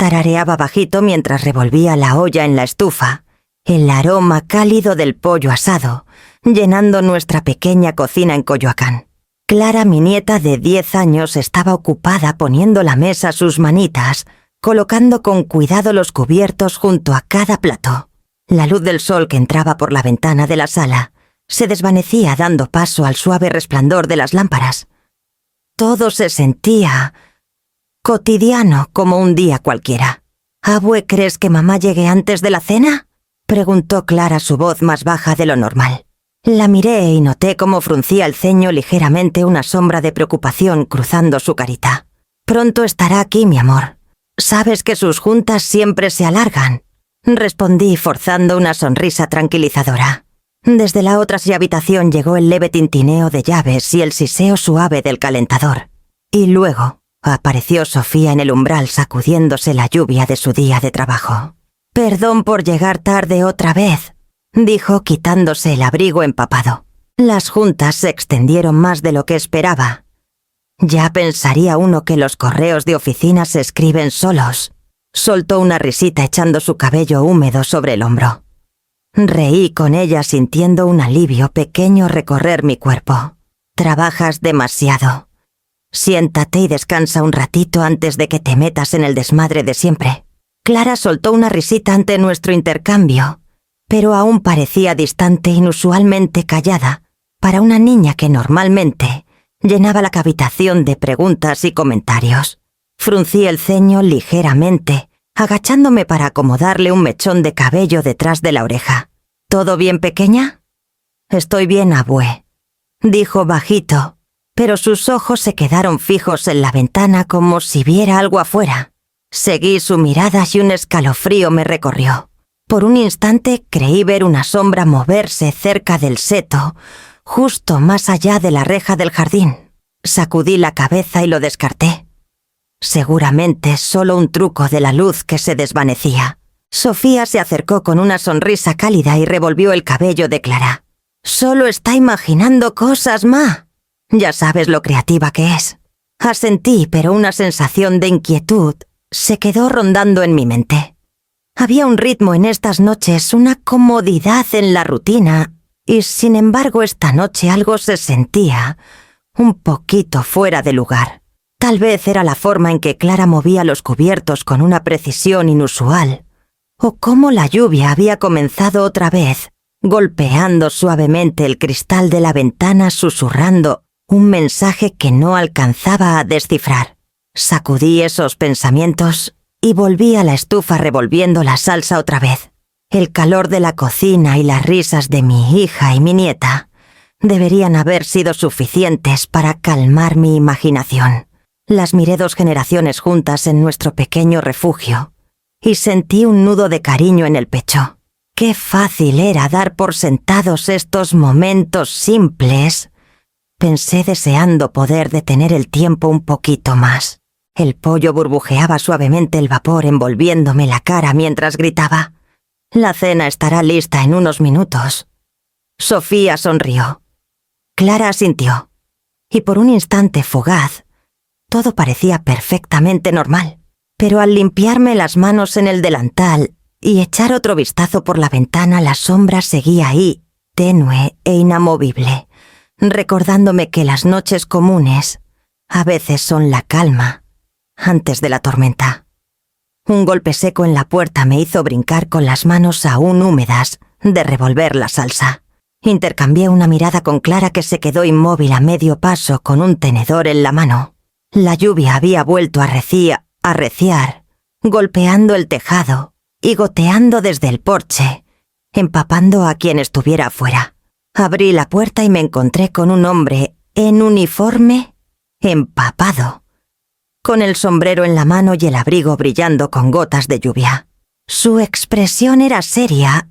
tarareaba bajito mientras revolvía la olla en la estufa, el aroma cálido del pollo asado, llenando nuestra pequeña cocina en Coyoacán. Clara, mi nieta de 10 años, estaba ocupada poniendo la mesa a sus manitas, colocando con cuidado los cubiertos junto a cada plato. La luz del sol que entraba por la ventana de la sala se desvanecía dando paso al suave resplandor de las lámparas. Todo se sentía cotidiano como un día cualquiera. «Abue, ¿crees que mamá llegue antes de la cena?», preguntó Clara, su voz más baja de lo normal. La miré y noté cómo fruncía el ceño ligeramente, una sombra de preocupación cruzando su carita. «Pronto estará aquí, mi amor. Sabes que sus juntas siempre se alargan», respondí forzando una sonrisa tranquilizadora. Desde la otra habitación llegó el leve tintineo de llaves y el siseo suave del calentador. Y luego apareció Sofía en el umbral sacudiéndose la lluvia de su día de trabajo. «Perdón por llegar tarde otra vez», dijo quitándose el abrigo empapado. Las juntas se extendieron más de lo que esperaba. «Ya pensaría uno que los correos de oficina se escriben solos», soltó una risita echando su cabello húmedo sobre el hombro. Reí con ella sintiendo un alivio pequeño recorrer mi cuerpo. «Trabajas demasiado. Siéntate y descansa un ratito antes de que te metas en el desmadre de siempre». Clara soltó una risita ante nuestro intercambio, pero aún parecía distante, inusualmente callada, para una niña que normalmente llenaba la habitación de preguntas y comentarios. Fruncí el ceño ligeramente, agachándome para acomodarle un mechón de cabello detrás de la oreja. «¿Todo bien, pequeña?» «Estoy bien, abue», dijo bajito, pero sus ojos se quedaron fijos en la ventana como si viera algo afuera. Seguí su mirada y un escalofrío me recorrió. Por un instante creí ver una sombra moverse cerca del seto, justo más allá de la reja del jardín. Sacudí la cabeza y lo descarté. Seguramente solo un truco de la luz que se desvanecía. Sofía se acercó con una sonrisa cálida y revolvió el cabello de Clara. «Solo está imaginando cosas, ma. Ya sabes lo creativa que es». Asentí, pero una sensación de inquietud se quedó rondando en mi mente. Había un ritmo en estas noches, una comodidad en la rutina, y sin embargo esta noche algo se sentía un poquito fuera de lugar. Tal vez era la forma en que Clara movía los cubiertos con una precisión inusual, o cómo la lluvia había comenzado otra vez, golpeando suavemente el cristal de la ventana, susurrando un mensaje que no alcanzaba a descifrar. Sacudí esos pensamientos y volví a la estufa revolviendo la salsa otra vez. El calor de la cocina y las risas de mi hija y mi nieta deberían haber sido suficientes para calmar mi imaginación. Las miré 2 generaciones juntas en nuestro pequeño refugio y sentí un nudo de cariño en el pecho. Qué fácil era dar por sentados estos momentos simples, pensé deseando poder detener el tiempo un poquito más. El pollo burbujeaba suavemente el vapor envolviéndome la cara mientras gritaba: «La cena estará lista en unos minutos». Sofía sonrió. Clara asintió. Y por un instante fugaz, todo parecía perfectamente normal. Pero al limpiarme las manos en el delantal y echar otro vistazo por la ventana, la sombra seguía ahí, tenue e inamovible, recordándome que las noches comunes a veces son la calma antes de la tormenta. Un golpe seco en la puerta me hizo brincar con las manos aún húmedas de revolver la salsa. Intercambié una mirada con Clara, que se quedó inmóvil a medio paso con un tenedor en la mano. La lluvia había vuelto a arreciar, golpeando el tejado y goteando desde el porche, empapando a quien estuviera afuera. Abrí la puerta y me encontré con un hombre en uniforme empapado, con el sombrero en la mano y el abrigo brillando con gotas de lluvia. Su expresión era seria,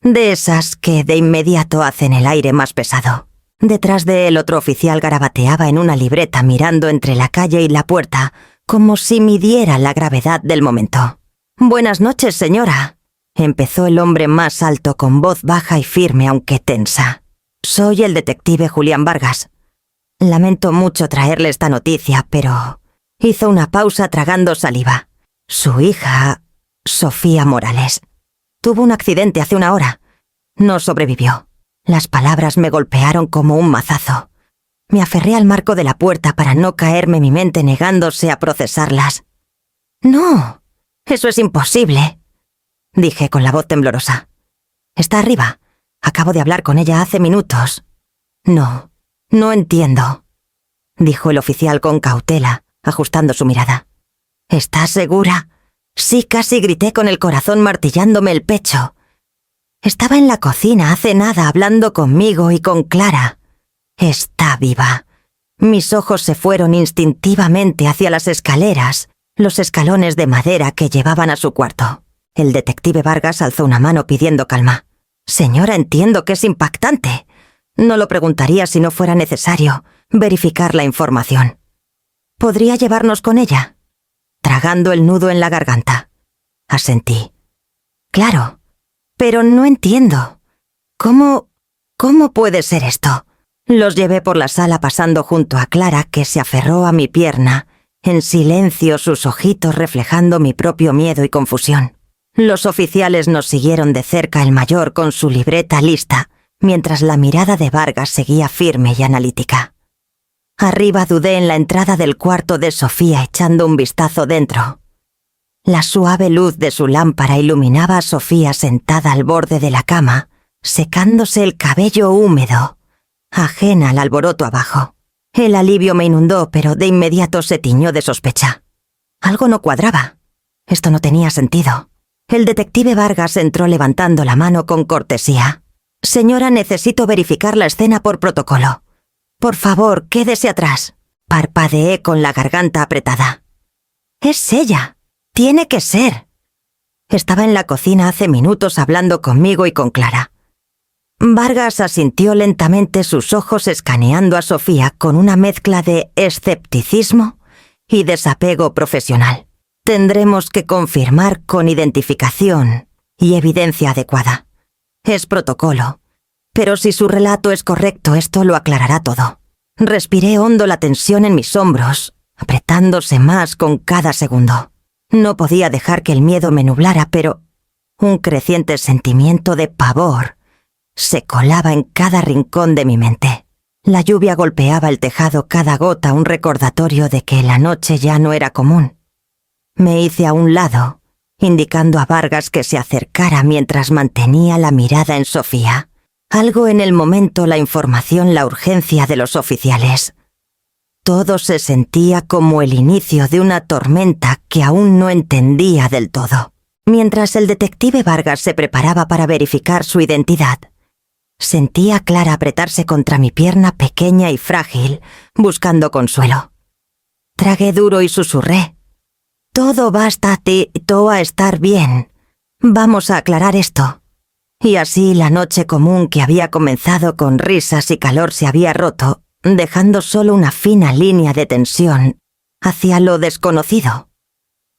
de esas que de inmediato hacen el aire más pesado. Detrás de él otro oficial garabateaba en una libreta mirando entre la calle y la puerta, como si midiera la gravedad del momento. «Buenas noches, señora», empezó el hombre más alto con voz baja y firme aunque tensa. «Soy el detective Julián Vargas. Lamento mucho traerle esta noticia, pero...». Hizo una pausa tragando saliva. Su hija, Sofía Morales, tuvo un accidente hace una hora. No sobrevivió. Las palabras me golpearon como un mazazo. Me aferré al marco de la puerta para no caerme mi mente negándose a procesarlas. «No, eso es imposible», dije con la voz temblorosa. «Está arriba. Acabo de hablar con ella hace minutos». «No, no entiendo», dijo el oficial con cautela, ajustando su mirada. «¿Estás segura?» «Sí», casi grité con el corazón martillándome el pecho. Estaba en la cocina hace nada hablando conmigo y con Clara. Está viva. Mis ojos se fueron instintivamente hacia las escaleras, los escalones de madera que llevaban a su cuarto. El detective Vargas alzó una mano pidiendo calma. «Señora, entiendo que es impactante. No lo preguntaría si no fuera necesario verificar la información. ¿Podría llevarnos con ella?» Tragando el nudo en la garganta, asentí. «Claro, pero no entiendo. ¿Cómo puede ser esto?» Los llevé por la sala pasando junto a Clara, que se aferró a mi pierna, en silencio, sus ojitos reflejando mi propio miedo y confusión. Los oficiales nos siguieron de cerca, el mayor con su libreta lista, mientras la mirada de Vargas seguía firme y analítica. Arriba dudé en la entrada del cuarto de Sofía echando un vistazo dentro. La suave luz de su lámpara iluminaba a Sofía sentada al borde de la cama, secándose el cabello húmedo, ajena al alboroto abajo. El alivio me inundó, pero de inmediato se tiñó de sospecha. Algo no cuadraba. Esto no tenía sentido. El detective Vargas entró levantando la mano con cortesía. «Señora, necesito verificar la escena por protocolo. Por favor, quédese atrás». Parpadeé con la garganta apretada. «Es ella. Tiene que ser». Estaba en la cocina hace minutos hablando conmigo y con Clara. Vargas asintió lentamente, sus ojos escaneando a Sofía con una mezcla de escepticismo y desapego profesional. «Tendremos que confirmar con identificación y evidencia adecuada. Es protocolo, pero si su relato es correcto, esto lo aclarará todo». Respiré hondo, la tensión en mis hombros, apretándose más con cada segundo. No podía dejar que el miedo me nublara, pero un creciente sentimiento de pavor se colaba en cada rincón de mi mente. La lluvia golpeaba el tejado, cada gota un recordatorio de que la noche ya no era común. Me hice a un lado, indicando a Vargas que se acercara mientras mantenía la mirada en Sofía. Algo en el momento, la información, la urgencia de los oficiales. Todo se sentía como el inicio de una tormenta que aún no entendía del todo. Mientras el detective Vargas se preparaba para verificar su identidad, sentía a Clara apretarse contra mi pierna pequeña y frágil, buscando consuelo. Tragué duro y susurré. «Todo va a estar bien. Vamos a aclarar esto». Y así la noche común que había comenzado con risas y calor se había roto, dejando solo una fina línea de tensión hacia lo desconocido.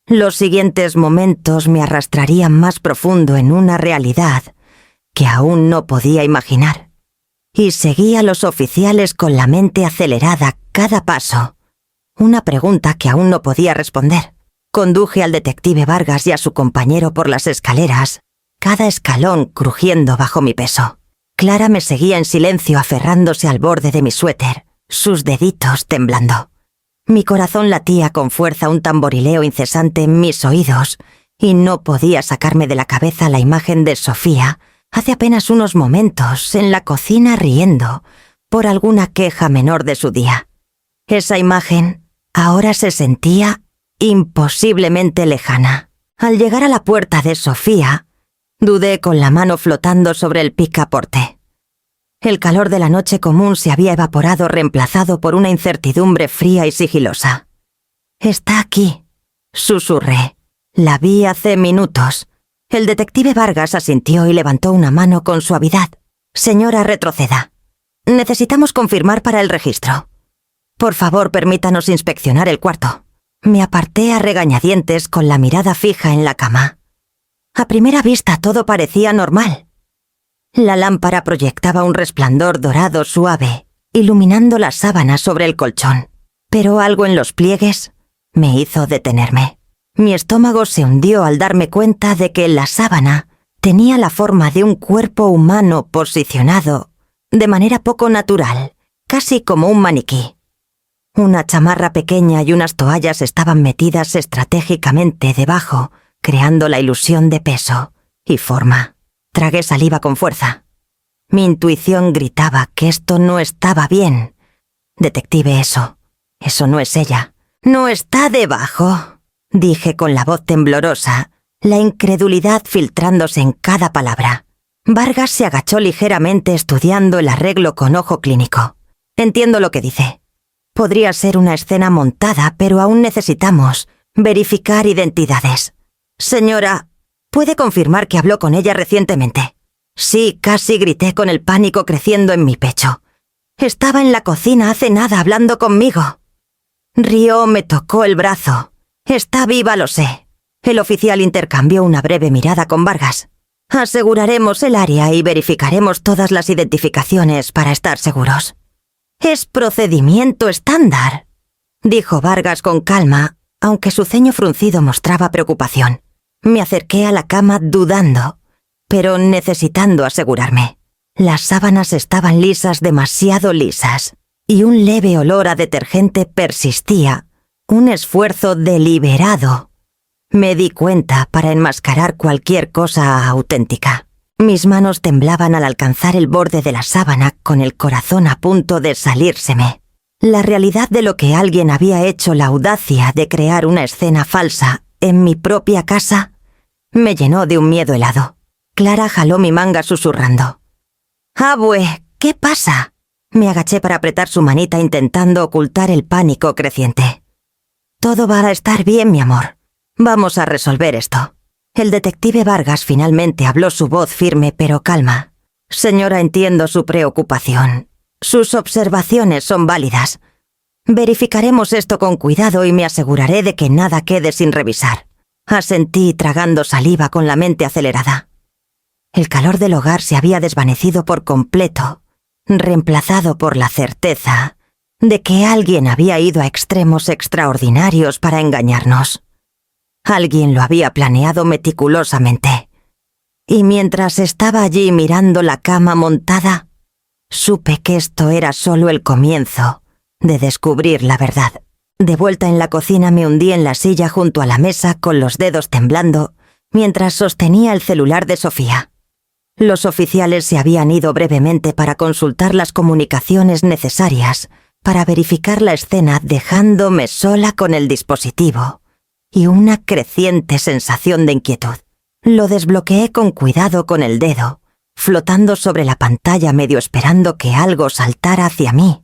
Los siguientes momentos me arrastrarían más profundo en una realidad que aún no podía imaginar. Y seguía a los oficiales con la mente acelerada cada paso. Una pregunta que aún no podía responder. Conduje al detective Vargas y a su compañero por las escaleras, cada escalón crujiendo bajo mi peso. Clara me seguía en silencio, aferrándose al borde de mi suéter, sus deditos temblando. Mi corazón latía con fuerza, un tamborileo incesante en mis oídos, y no podía sacarme de la cabeza la imagen de Sofía, hace apenas unos momentos, en la cocina riendo, por alguna queja menor de su día. Esa imagen ahora se sentía imposiblemente lejana. Al llegar a la puerta de Sofía, dudé con la mano flotando sobre el picaporte. El calor de la noche común se había evaporado, reemplazado por una incertidumbre fría y sigilosa. «Está aquí», susurré. «La vi hace minutos». El detective Vargas asintió y levantó una mano con suavidad. «Señora, retroceda. Necesitamos confirmar para el registro. Por favor, permítanos inspeccionar el cuarto». Me aparté a regañadientes con la mirada fija en la cama. A primera vista todo parecía normal. La lámpara proyectaba un resplandor dorado suave, iluminando las sábanas sobre el colchón. Pero algo en los pliegues me hizo detenerme. Mi estómago se hundió al darme cuenta de que la sábana tenía la forma de un cuerpo humano posicionado de manera poco natural, casi como un maniquí. Una chamarra pequeña y unas toallas estaban metidas estratégicamente debajo, creando la ilusión de peso y forma. Tragué saliva con fuerza. Mi intuición gritaba que esto no estaba bien. Detective, eso no es ella. No está debajo, dije con la voz temblorosa, la incredulidad filtrándose en cada palabra. Vargas se agachó ligeramente estudiando el arreglo con ojo clínico. Entiendo lo que dice. Podría ser una escena montada, pero aún necesitamos verificar identidades. Señora, ¿puede confirmar que habló con ella recientemente? Sí, casi grité con el pánico creciendo en mi pecho. Estaba en la cocina hace nada hablando conmigo. Rió me tocó el brazo. Está viva, lo sé. El oficial intercambió una breve mirada con Vargas. Aseguraremos el área y verificaremos todas las identificaciones para estar seguros. Es procedimiento estándar, dijo Vargas con calma, aunque su ceño fruncido mostraba preocupación. Me acerqué a la cama dudando, pero necesitando asegurarme. Las sábanas estaban lisas, demasiado lisas, y un leve olor a detergente persistía, un esfuerzo deliberado. Me di cuenta para enmascarar cualquier cosa auténtica. Mis manos temblaban al alcanzar el borde de la sábana con el corazón a punto de salírseme. La realidad de lo que alguien había hecho la audacia de crear una escena falsa en mi propia casa me llenó de un miedo helado. Clara jaló mi manga susurrando. «Abue, ¿qué pasa?» Me agaché para apretar su manita intentando ocultar el pánico creciente. «Todo va a estar bien, mi amor. Vamos a resolver esto». El detective Vargas finalmente habló, su voz firme pero calma. «Señora, entiendo su preocupación. Sus observaciones son válidas. Verificaremos esto con cuidado y me aseguraré de que nada quede sin revisar». Asentí tragando saliva con la mente acelerada. El calor del hogar se había desvanecido por completo, reemplazado por la certeza de que alguien había ido a extremos extraordinarios para engañarnos. Alguien lo había planeado meticulosamente. Y mientras estaba allí mirando la cama montada, supe que esto era solo el comienzo de descubrir la verdad. De vuelta en la cocina me hundí en la silla junto a la mesa con los dedos temblando mientras sostenía el celular de Sofía. Los oficiales se habían ido brevemente para consultar las comunicaciones necesarias para verificar la escena, dejándome sola con el dispositivo y una creciente sensación de inquietud. Lo desbloqueé con cuidado con el dedo, flotando sobre la pantalla medio esperando que algo saltara hacia mí,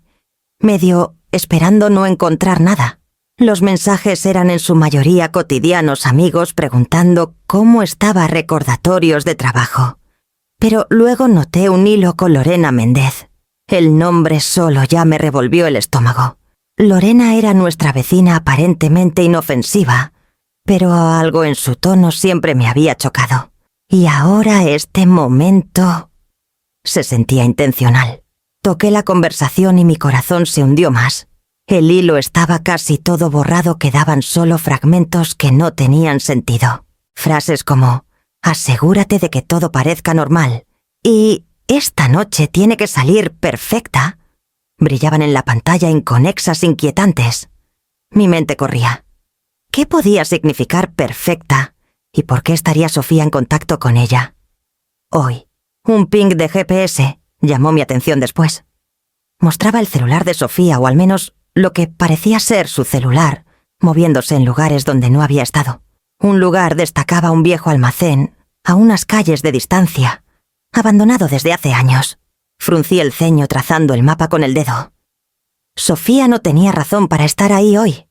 medio esperando no encontrar nada. Los mensajes eran en su mayoría cotidianos, amigos preguntando cómo estaba, recordatorios de trabajo. Pero luego noté un hilo con Lorena Méndez. El nombre solo ya me revolvió el estómago. Lorena era nuestra vecina aparentemente inofensiva, pero algo en su tono siempre me había chocado. Y ahora este momento se sentía intencional. Toqué la conversación y mi corazón se hundió más. El hilo estaba casi todo borrado, quedaban solo fragmentos que no tenían sentido. Frases como «asegúrate de que todo parezca normal» y «esta noche tiene que salir perfecta» brillaban en la pantalla inconexas, inquietantes. Mi mente corría. ¿Qué podía significar perfecta? ¿Y por qué estaría Sofía en contacto con ella? Hoy, un ping de GPS llamó mi atención después. Mostraba el celular de Sofía, o al menos lo que parecía ser su celular, moviéndose en lugares donde no había estado. Un lugar destacaba un viejo almacén, a unas calles de distancia, abandonado desde hace años. Fruncí el ceño trazando el mapa con el dedo. Sofía no tenía razón para estar ahí hoy.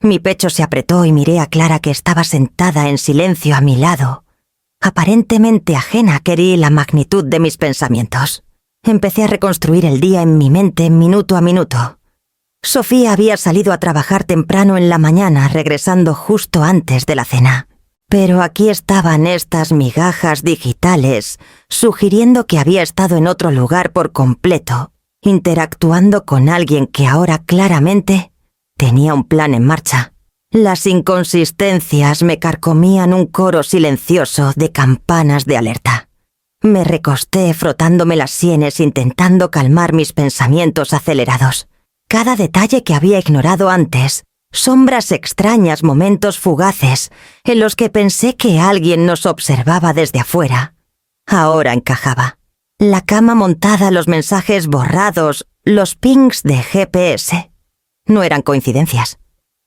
Mi pecho se apretó y miré a Clara, que estaba sentada en silencio a mi lado, aparentemente ajena. Querí la magnitud de mis pensamientos. Empecé a reconstruir el día en mi mente minuto a minuto. Sofía había salido a trabajar temprano en la mañana, regresando justo antes de la cena. Pero aquí estaban estas migajas digitales, sugiriendo que había estado en otro lugar por completo, interactuando con alguien que ahora claramente tenía un plan en marcha. Las inconsistencias me carcomían un coro silencioso de campanas de alerta. Me recosté frotándome las sienes intentando calmar mis pensamientos acelerados. Cada detalle que había ignorado antes, sombras extrañas, momentos fugaces en los que pensé que alguien nos observaba desde afuera, ahora encajaba. La cama montada, los mensajes borrados, los pings de GPS. No eran coincidencias.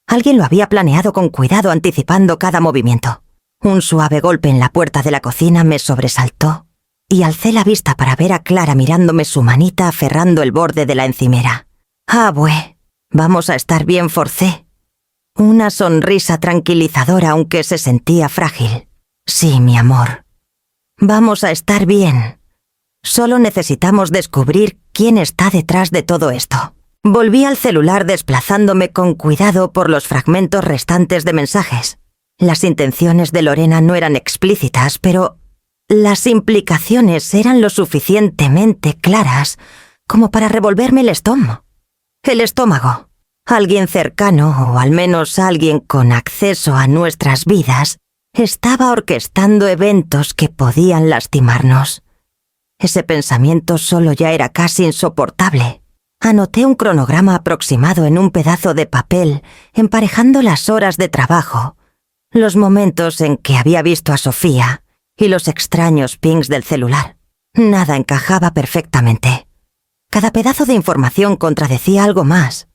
Alguien lo había planeado con cuidado, anticipando cada movimiento. Un suave golpe en la puerta de la cocina me sobresaltó y alcé la vista para ver a Clara mirándome su manita aferrando el borde de la encimera. «Ah, bue, vamos a estar bien», forcé. Una sonrisa tranquilizadora aunque se sentía frágil. «Sí, mi amor. Vamos a estar bien. Solo necesitamos descubrir quién está detrás de todo esto». Volví al celular desplazándome con cuidado por los fragmentos restantes de mensajes. Las intenciones de Lorena no eran explícitas, pero las implicaciones eran lo suficientemente claras como para revolverme el estómago. El estómago. Alguien cercano, o al menos alguien con acceso a nuestras vidas, estaba orquestando eventos que podían lastimarnos. Ese pensamiento solo ya era casi insoportable. Anoté un cronograma aproximado en un pedazo de papel, emparejando las horas de trabajo, los momentos en que había visto a Sofía y los extraños pings del celular. Nada encajaba perfectamente. Cada pedazo de información contradecía algo más,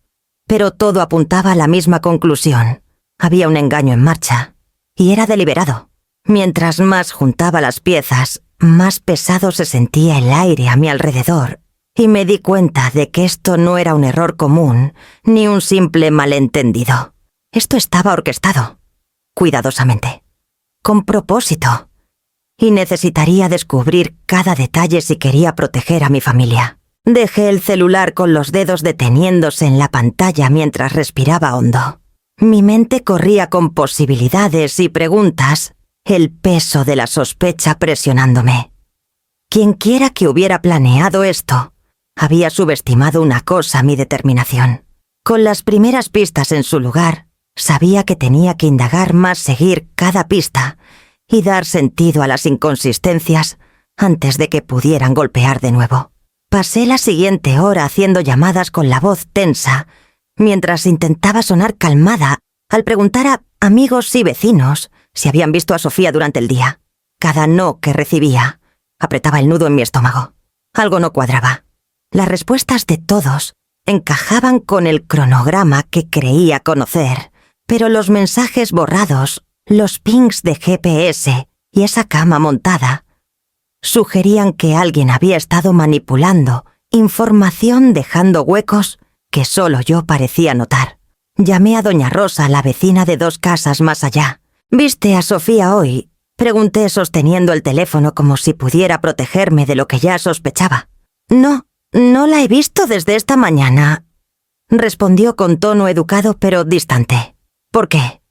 pero todo apuntaba a la misma conclusión. Había un engaño en marcha, y era deliberado. Mientras más juntaba las piezas, más pesado se sentía el aire a mi alrededor, y me di cuenta de que esto no era un error común, ni un simple malentendido. Esto estaba orquestado, cuidadosamente, con propósito, y necesitaría descubrir cada detalle si quería proteger a mi familia. Dejé el celular con los dedos deteniéndose en la pantalla mientras respiraba hondo. Mi mente corría con posibilidades y preguntas, el peso de la sospecha presionándome. Quienquiera que hubiera planeado esto, había subestimado una cosa: mi determinación. Con las primeras pistas en su lugar, sabía que tenía que indagar más, seguir cada pista y dar sentido a las inconsistencias antes de que pudieran golpear de nuevo. Pasé la siguiente hora haciendo llamadas con la voz tensa, mientras intentaba sonar calmada al preguntar a amigos y vecinos si habían visto a Sofía durante el día. Cada no que recibía apretaba el nudo en mi estómago. Algo no cuadraba. Las respuestas de todos encajaban con el cronograma que creía conocer, pero los mensajes borrados, los pings de GPS y esa cama montada sugerían que alguien había estado manipulando información dejando huecos que solo yo parecía notar. Llamé a doña Rosa, la vecina de 2 casas más allá. «¿Viste a Sofía hoy?», pregunté sosteniendo el teléfono como si pudiera protegerme de lo que ya sospechaba. No la he visto desde esta mañana», respondió con tono educado pero distante. «¿Por qué?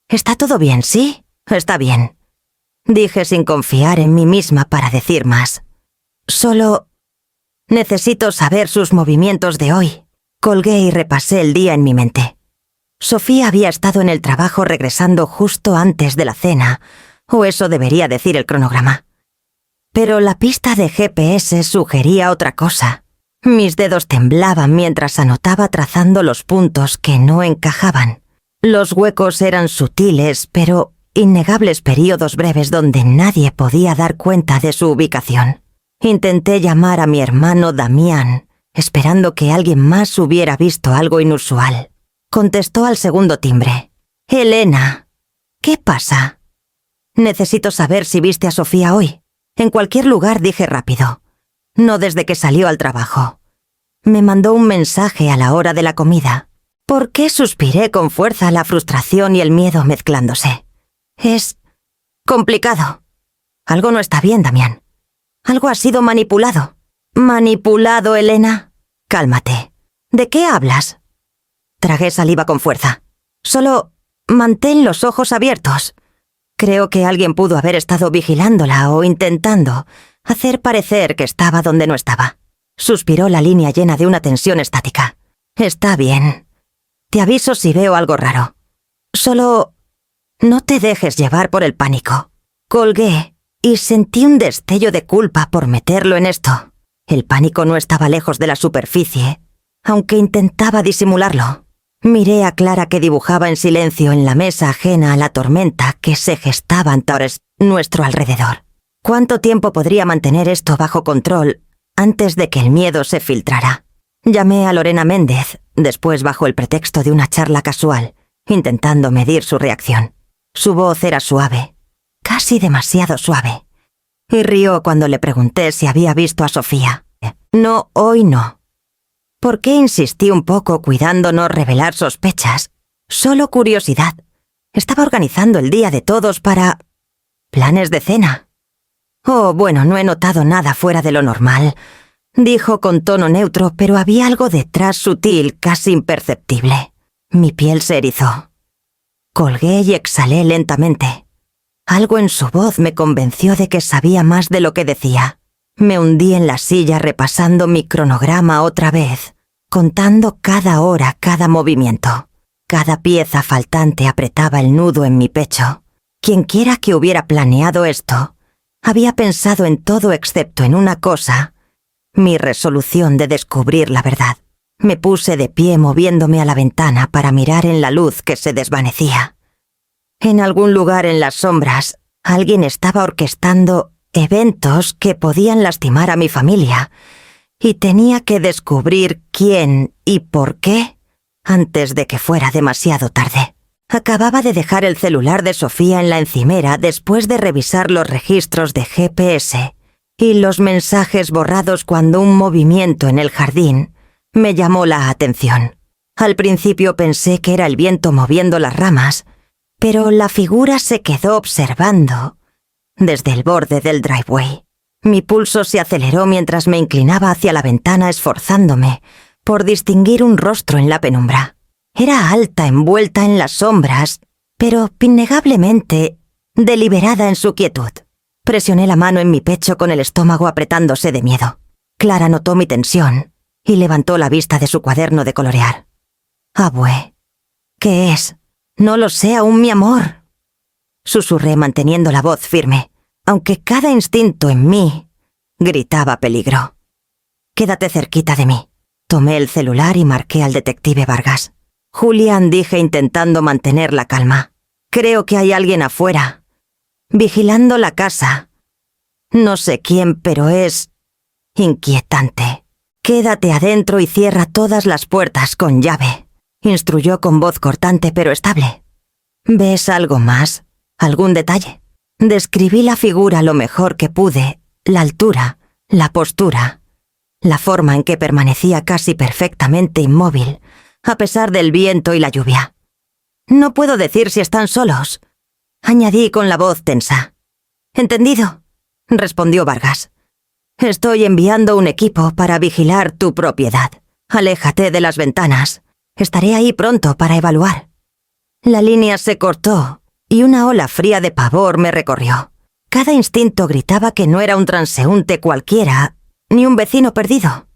¿Está todo bien, sí? Está bien», dije sin confiar en mí misma para decir más. «Solo necesito saber sus movimientos de hoy». Colgué y repasé el día en mi mente. Sofía había estado en el trabajo regresando justo antes de la cena, o eso debería decir el cronograma. Pero la pista de GPS sugería otra cosa. Mis dedos temblaban mientras anotaba trazando los puntos que no encajaban. Los huecos eran sutiles, pero innegables periodos breves donde nadie podía dar cuenta de su ubicación. Intenté llamar a mi hermano Damián, esperando que alguien más hubiera visto algo inusual. Contestó al segundo timbre. «Elena, ¿qué pasa?» «Necesito saber si viste a Sofía hoy. En cualquier lugar», dije rápido. «No desde que salió al trabajo». Me mandó un mensaje a la hora de la comida. ¿Por qué?, suspiré con fuerza, la frustración y el miedo mezclándose. «Es complicado. Algo no está bien, Damián. Algo ha sido manipulado». «¿Manipulado, Elena?» «Cálmate. ¿De qué hablas?» Tragué saliva con fuerza. «Solo mantén los ojos abiertos. Creo que alguien pudo haber estado vigilándola o intentando hacer parecer que estaba donde no estaba». Suspiró, la línea llena de una tensión estática. «Está bien. Te aviso si veo algo raro». Solo no te dejes llevar por el pánico. Colgué y sentí un destello de culpa por meterlo en esto. El pánico no estaba lejos de la superficie, aunque intentaba disimularlo. Miré a Clara, que dibujaba en silencio en la mesa ajena a la tormenta que se gestaba ante nuestro alrededor. ¿Cuánto tiempo podría mantener esto bajo control antes de que el miedo se filtrara? Llamé a Lorena Méndez, después bajo el pretexto de una charla casual, intentando medir su reacción. Su voz era suave, casi demasiado suave, y rió cuando le pregunté si había visto a Sofía. No, hoy no. ¿Por qué insistí un poco cuidando no revelar sospechas? Solo curiosidad. Estaba organizando el día de todos para... ¿planes de cena? Oh, bueno, no he notado nada fuera de lo normal, dijo con tono neutro, pero había algo detrás sutil, casi imperceptible. Mi piel se erizó. Colgué y exhalé lentamente. Algo en su voz me convenció de que sabía más de lo que decía. Me hundí en la silla repasando mi cronograma otra vez, contando cada hora, cada movimiento. Cada pieza faltante apretaba el nudo en mi pecho. Quienquiera que hubiera planeado esto, había pensado en todo excepto en una cosa: mi resolución de descubrir la verdad. Me puse de pie moviéndome a la ventana para mirar en la luz que se desvanecía. En algún lugar en las sombras, alguien estaba orquestando eventos que podían lastimar a mi familia, y tenía que descubrir quién y por qué antes de que fuera demasiado tarde. Acababa de dejar el celular de Sofía en la encimera después de revisar los registros de GPS y los mensajes borrados cuando un movimiento en el jardín me llamó la atención. Al principio pensé que era el viento moviendo las ramas, pero la figura se quedó observando desde el borde del driveway. Mi pulso se aceleró mientras me inclinaba hacia la ventana, esforzándome por distinguir un rostro en la penumbra. Era alta, envuelta en las sombras, pero innegablemente deliberada en su quietud. Presioné la mano en mi pecho con el estómago apretándose de miedo. Clara notó mi tensión y levantó la vista de su cuaderno de colorear. «Abue, ¿qué es? No lo sé aún, mi amor», susurré manteniendo la voz firme, aunque cada instinto en mí gritaba peligro. «Quédate cerquita de mí». Tomé el celular y marqué al detective Vargas. «Julián», dije intentando mantener la calma. «Creo que hay alguien afuera, vigilando la casa. No sé quién, pero es inquietante. Quédate adentro y cierra todas las puertas con llave», instruyó con voz cortante pero estable. «¿Ves algo más? ¿Algún detalle?» Describí la figura lo mejor que pude, la altura, la postura, la forma en que permanecía casi perfectamente inmóvil, a pesar del viento y la lluvia. «No puedo decir si están solos», añadí con la voz tensa. «Entendido», respondió Vargas. «Estoy enviando un equipo para vigilar tu propiedad. Aléjate de las ventanas. Estaré ahí pronto para evaluar». La línea se cortó y una ola fría de pavor me recorrió. Cada instinto gritaba que no era un transeúnte cualquiera, ni un vecino perdido.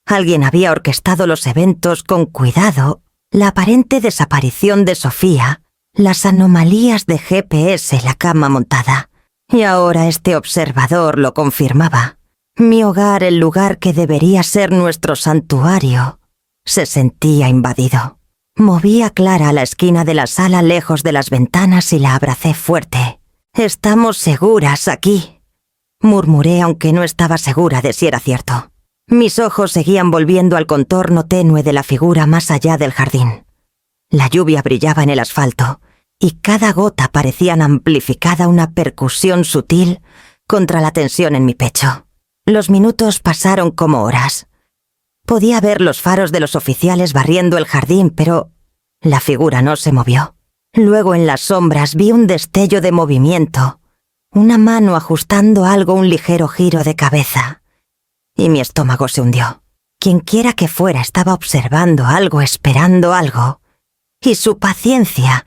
Alguien había orquestado los eventos con cuidado, la aparente desaparición de Sofía, las anomalías de GPS, la cama montada. Y ahora este observador lo confirmaba. Mi hogar, el lugar que debería ser nuestro santuario, se sentía invadido. Moví a Clara a la esquina de la sala lejos de las ventanas y la abracé fuerte. «Estamos seguras aquí», murmuré, aunque no estaba segura de si era cierto. Mis ojos seguían volviendo al contorno tenue de la figura más allá del jardín. La lluvia brillaba en el asfalto, y cada gota parecía amplificada una percusión sutil contra la tensión en mi pecho. Los minutos pasaron como horas. Podía ver los faros de los oficiales barriendo el jardín, pero la figura no se movió. Luego en las sombras vi un destello de movimiento, una mano ajustando algo, un ligero giro de cabeza, y mi estómago se hundió. Quienquiera que fuera estaba observando algo, esperando algo, y su paciencia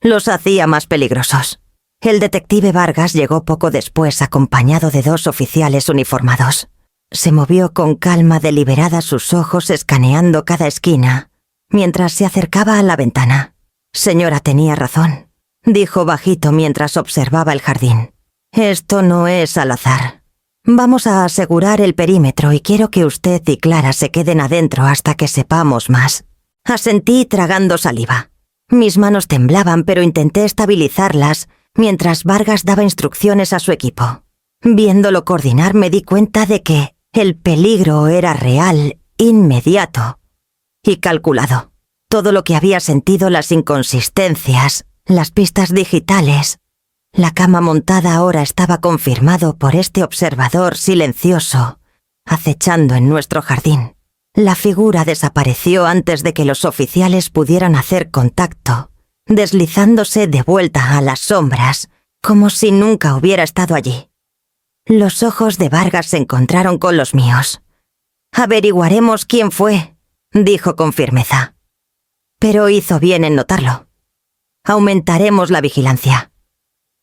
los hacía más peligrosos. El detective Vargas llegó poco después acompañado de 2 oficiales uniformados. Se movió con calma deliberada, sus ojos escaneando cada esquina, mientras se acercaba a la ventana. Señora tenía razón, dijo bajito mientras observaba el jardín. Esto no es al azar. Vamos a asegurar el perímetro y quiero que usted y Clara se queden adentro hasta que sepamos más. Asentí tragando saliva. Mis manos temblaban, pero intenté estabilizarlas mientras Vargas daba instrucciones a su equipo. Viéndolo coordinar me di cuenta de que el peligro era real, inmediato y calculado. Todo lo que había sentido, las inconsistencias, las pistas digitales, la cama montada ahora estaba confirmado por este observador silencioso, acechando en nuestro jardín. La figura desapareció antes de que los oficiales pudieran hacer contacto, deslizándose de vuelta a las sombras, como si nunca hubiera estado allí. Los ojos de Vargas se encontraron con los míos. «Averiguaremos quién fue», dijo con firmeza. Pero hizo bien en notarlo. «Aumentaremos la vigilancia».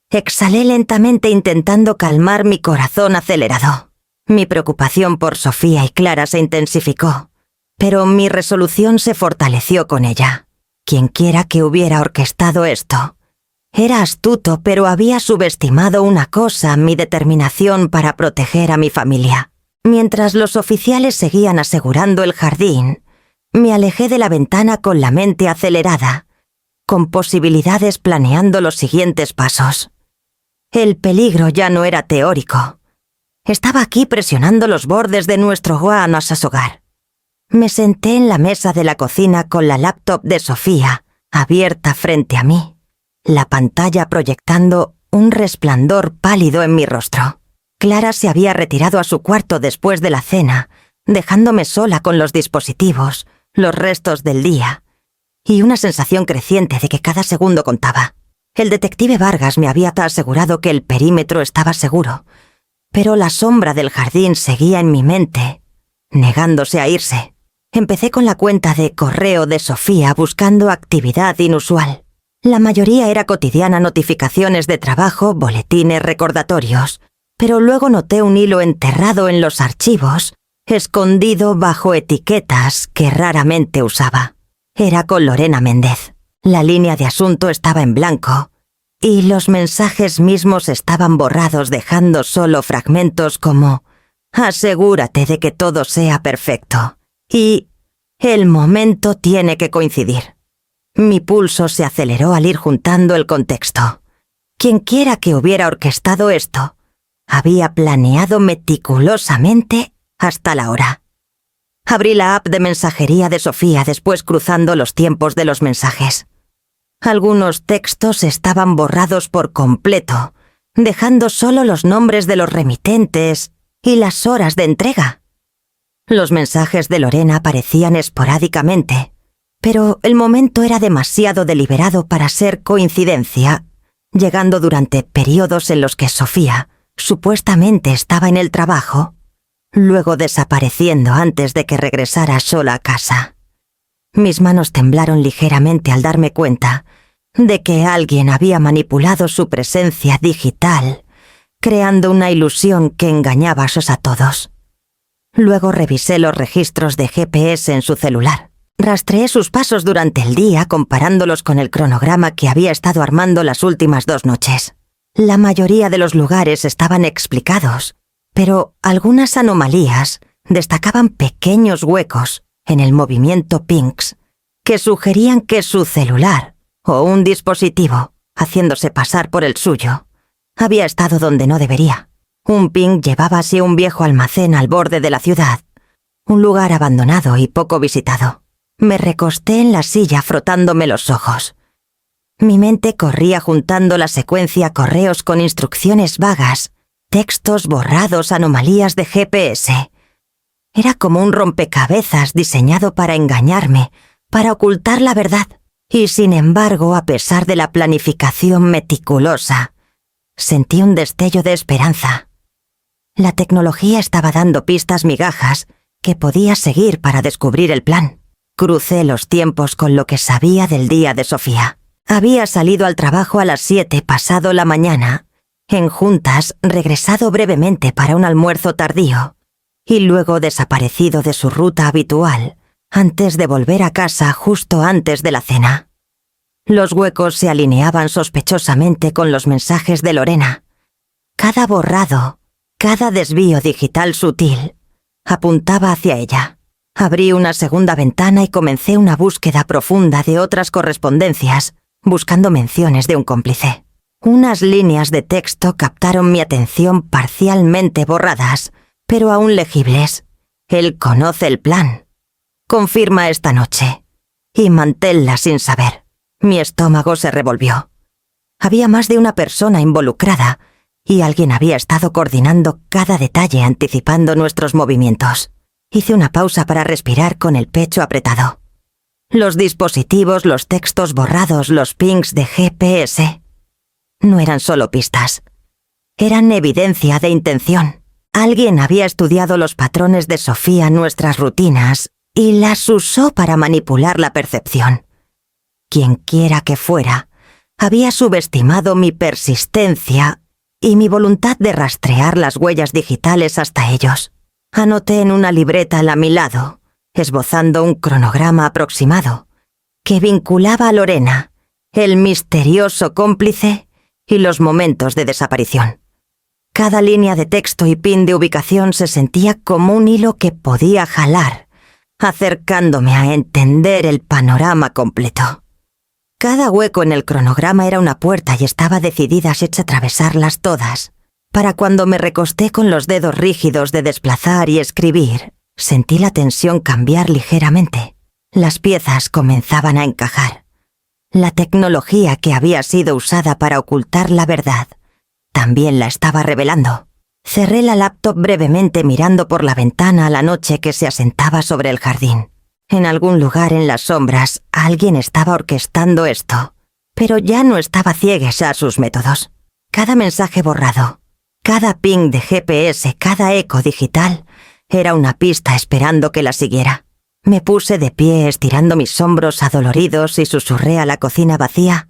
Exhalé lentamente intentando calmar mi corazón acelerado. Mi preocupación por Sofía y Clara se intensificó, pero mi resolución se fortaleció con ella. Quienquiera que hubiera orquestado esto era astuto, pero había subestimado una cosa: mi determinación para proteger a mi familia. Mientras los oficiales seguían asegurando el jardín, me alejé de la ventana con la mente acelerada, con posibilidades planeando los siguientes pasos. El peligro ya no era teórico. Estaba aquí presionando los bordes de nuestro hogar. Me senté en la mesa de la cocina con la laptop de Sofía abierta frente a mí, la pantalla proyectando un resplandor pálido en mi rostro. Clara se había retirado a su cuarto después de la cena, dejándome sola con los dispositivos, los restos del día, y una sensación creciente de que cada segundo contaba. El detective Vargas me había asegurado que el perímetro estaba seguro, pero la sombra del jardín seguía en mi mente, negándose a irse. Empecé con la cuenta de correo de Sofía buscando actividad inusual. La mayoría era cotidiana: notificaciones de trabajo, boletines, recordatorios. Pero luego noté un hilo enterrado en los archivos, escondido bajo etiquetas que raramente usaba. Era con Lorena Méndez. La línea de asunto estaba en blanco, y los mensajes mismos estaban borrados, dejando solo fragmentos como «Asegúrate de que todo sea perfecto» y «El momento tiene que coincidir». Mi pulso se aceleró al ir juntando el contexto. Quienquiera que hubiera orquestado esto había planeado meticulosamente hasta la hora. Abrí la app de mensajería de Sofía, después cruzando los tiempos de los mensajes. Algunos textos estaban borrados por completo, dejando solo los nombres de los remitentes y las horas de entrega. Los mensajes de Lorena aparecían esporádicamente, pero el momento era demasiado deliberado para ser coincidencia, llegando durante periodos en los que Sofía supuestamente estaba en el trabajo, luego desapareciendo antes de que regresara sola a casa. Mis manos temblaron ligeramente al darme cuenta de que alguien había manipulado su presencia digital, creando una ilusión que engañaba a todos. Luego revisé los registros de GPS en su celular. Rastreé sus pasos durante el día, comparándolos con el cronograma que había estado armando las últimas 2 noches. La mayoría de los lugares estaban explicados, pero algunas anomalías destacaban pequeños huecos en el movimiento pings que sugerían que su celular o un dispositivo, haciéndose pasar por el suyo, había estado donde no debería. Un ping llevaba hacia un viejo almacén al borde de la ciudad, un lugar abandonado y poco visitado. Me recosté en la silla frotándome los ojos. Mi mente corría juntando la secuencia: correos con instrucciones vagas, textos borrados, anomalías de GPS. Era como un rompecabezas diseñado para engañarme, para ocultar la verdad. Y sin embargo, a pesar de la planificación meticulosa, sentí un destello de esperanza. La tecnología estaba dando pistas, migajas, que podía seguir para descubrir el plan. Crucé los tiempos con lo que sabía del día de Sofía. Había salido al trabajo a las 7 pasado la mañana, en juntas, regresado brevemente para un almuerzo tardío, y luego desaparecido de su ruta habitual, antes de volver a casa justo antes de la cena. Los huecos se alineaban sospechosamente con los mensajes de Lorena. Cada borrado, cada desvío digital sutil, apuntaba hacia ella. Abrí una segunda ventana y comencé una búsqueda profunda de otras correspondencias, buscando menciones de un cómplice. Unas líneas de texto captaron mi atención parcialmente borradas, pero aún legibles. Él conoce el plan. Confirma esta noche. Y manténla sin saber. Mi estómago se revolvió. Había más de una persona involucrada, y alguien había estado coordinando cada detalle anticipando nuestros movimientos. Hice una pausa para respirar con el pecho apretado. Los dispositivos, los textos borrados, los pings de GPS. No eran solo pistas. Eran evidencia de intención. Alguien había estudiado los patrones de Sofía en nuestras rutinas y las usó para manipular la percepción. Quienquiera que fuera, había subestimado mi persistencia y mi voluntad de rastrear las huellas digitales hasta ellos. Anoté en una libreta a mi lado, esbozando un cronograma aproximado, que vinculaba a Lorena, el misterioso cómplice y los momentos de desaparición. Cada línea de texto y pin de ubicación se sentía como un hilo que podía jalar, acercándome a entender el panorama completo. Cada hueco en el cronograma era una puerta y estaba decidida a atravesarlas todas. Para cuando me recosté con los dedos rígidos de desplazar y escribir, sentí la tensión cambiar ligeramente. Las piezas comenzaban a encajar. La tecnología que había sido usada para ocultar la verdad también la estaba revelando. Cerré la laptop brevemente mirando por la ventana a la noche que se asentaba sobre el jardín. En algún lugar en las sombras, alguien estaba orquestando esto, pero ya no estaba ciega a sus métodos. Cada mensaje borrado, cada ping de GPS, cada eco digital, era una pista esperando que la siguiera. Me puse de pie estirando mis hombros adoloridos y susurré a la cocina vacía: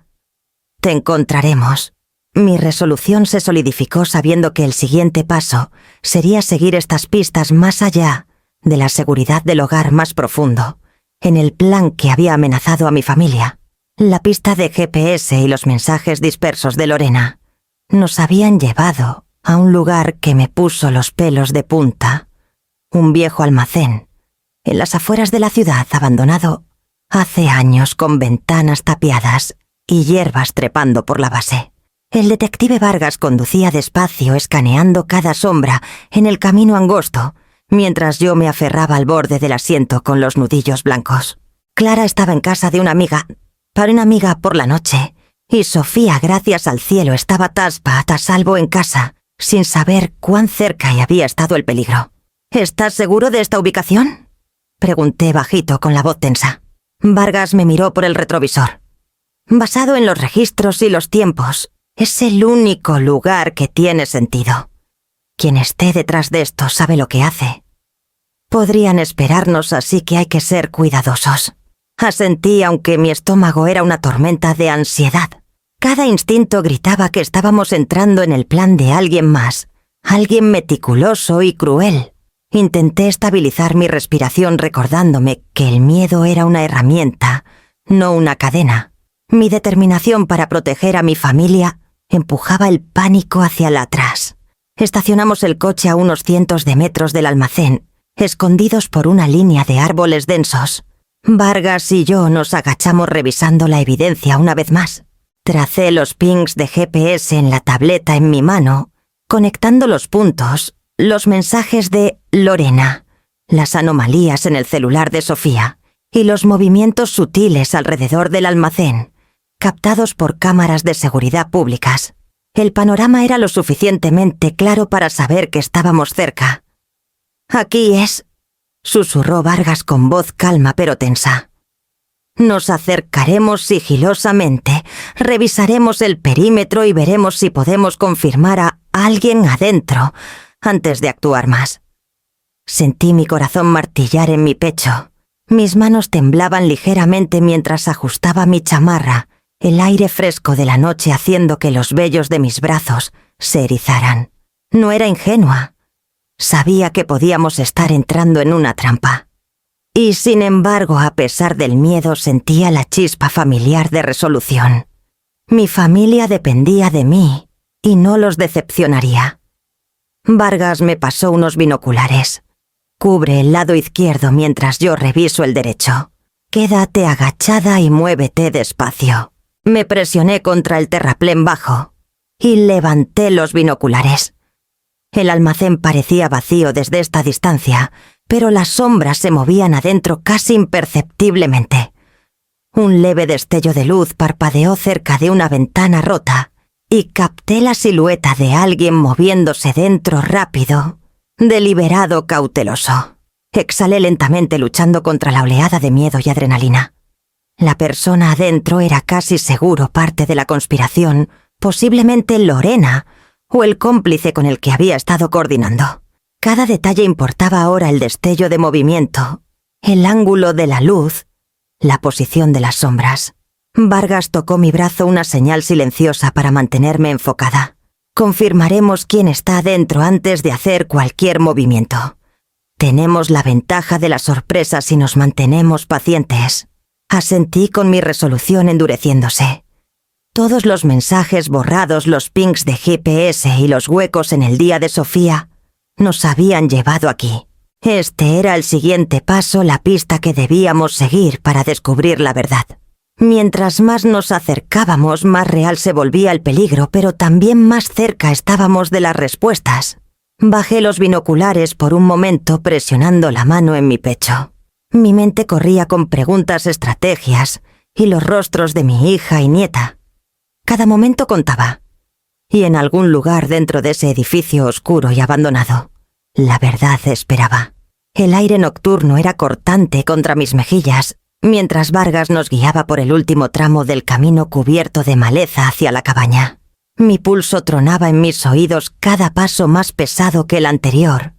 «Te encontraremos». Mi resolución se solidificó sabiendo que el siguiente paso sería seguir estas pistas más allá de la seguridad del hogar más profundo, en el plan que había amenazado a mi familia. La pista de GPS y los mensajes dispersos de Lorena nos habían llevado a un lugar que me puso los pelos de punta, un viejo almacén, en las afueras de la ciudad, abandonado hace años, con ventanas tapiadas y hierbas trepando por la base. El detective Vargas conducía despacio, escaneando cada sombra en el camino angosto, mientras yo me aferraba al borde del asiento con los nudillos blancos. Clara estaba en casa de una amiga por la noche, y Sofía, gracias al cielo, estaba a salvo en casa, sin saber cuán cerca había estado el peligro. «¿Estás seguro de esta ubicación?», pregunté bajito con la voz tensa. Vargas me miró por el retrovisor. «Basado en los registros y los tiempos, es el único lugar que tiene sentido. Quien esté detrás de esto sabe lo que hace. Podrían esperarnos, así que hay que ser cuidadosos». Asentí, aunque mi estómago era una tormenta de ansiedad. Cada instinto gritaba que estábamos entrando en el plan de alguien más, alguien meticuloso y cruel. Intenté estabilizar mi respiración recordándome que el miedo era una herramienta, no una cadena. Mi determinación para proteger a mi familia empujaba el pánico hacia el atrás. Estacionamos el coche a unos cientos de metros del almacén, escondidos por una línea de árboles densos. Vargas y yo nos agachamos revisando la evidencia una vez más. Tracé los pings de GPS en la tableta en mi mano, conectando los puntos, los mensajes de Lorena, las anomalías en el celular de Sofía y los movimientos sutiles alrededor del almacén, captados por cámaras de seguridad públicas. El panorama era lo suficientemente claro para saber que estábamos cerca. «Aquí es», susurró Vargas con voz calma pero tensa. «Nos acercaremos sigilosamente, revisaremos el perímetro y veremos si podemos confirmar a alguien adentro antes de actuar más». Sentí mi corazón martillar en mi pecho. Mis manos temblaban ligeramente mientras ajustaba mi chamarra, el aire fresco de la noche haciendo que los vellos de mis brazos se erizaran. No era ingenua. Sabía que podíamos estar entrando en una trampa. Y sin embargo, a pesar del miedo, sentía la chispa familiar de resolución. Mi familia dependía de mí y no los decepcionaría. Vargas me pasó unos binoculares. Cubre el lado izquierdo mientras yo reviso el derecho. Quédate agachada y muévete despacio. Me presioné contra el terraplén bajo y levanté los binoculares. El almacén parecía vacío desde esta distancia, pero las sombras se movían adentro casi imperceptiblemente. Un leve destello de luz parpadeó cerca de una ventana rota y capté la silueta de alguien moviéndose dentro rápido, deliberado, cauteloso. Exhalé lentamente luchando contra la oleada de miedo y adrenalina. La persona adentro era casi seguro parte de la conspiración, posiblemente Lorena o el cómplice con el que había estado coordinando. Cada detalle importaba ahora: el destello de movimiento, el ángulo de la luz, la posición de las sombras. Vargas tocó mi brazo, una señal silenciosa para mantenerme enfocada. Confirmaremos quién está adentro antes de hacer cualquier movimiento. Tenemos la ventaja de la sorpresa si nos mantenemos pacientes. Asentí con mi resolución endureciéndose. Todos los mensajes borrados, los pings de GPS y los huecos en el día de Sofía nos habían llevado aquí. Este era el siguiente paso, la pista que debíamos seguir para descubrir la verdad. Mientras más nos acercábamos, más real se volvía el peligro, pero también más cerca estábamos de las respuestas. Bajé los binoculares por un momento, presionando la mano en mi pecho. Mi mente corría con preguntas, estrategias y los rostros de mi hija y nieta. Cada momento contaba. Y en algún lugar dentro de ese edificio oscuro y abandonado, la verdad esperaba. El aire nocturno era cortante contra mis mejillas, mientras Vargas nos guiaba por el último tramo del camino cubierto de maleza hacia la cabaña. Mi pulso tronaba en mis oídos, cada paso más pesado que el anterior.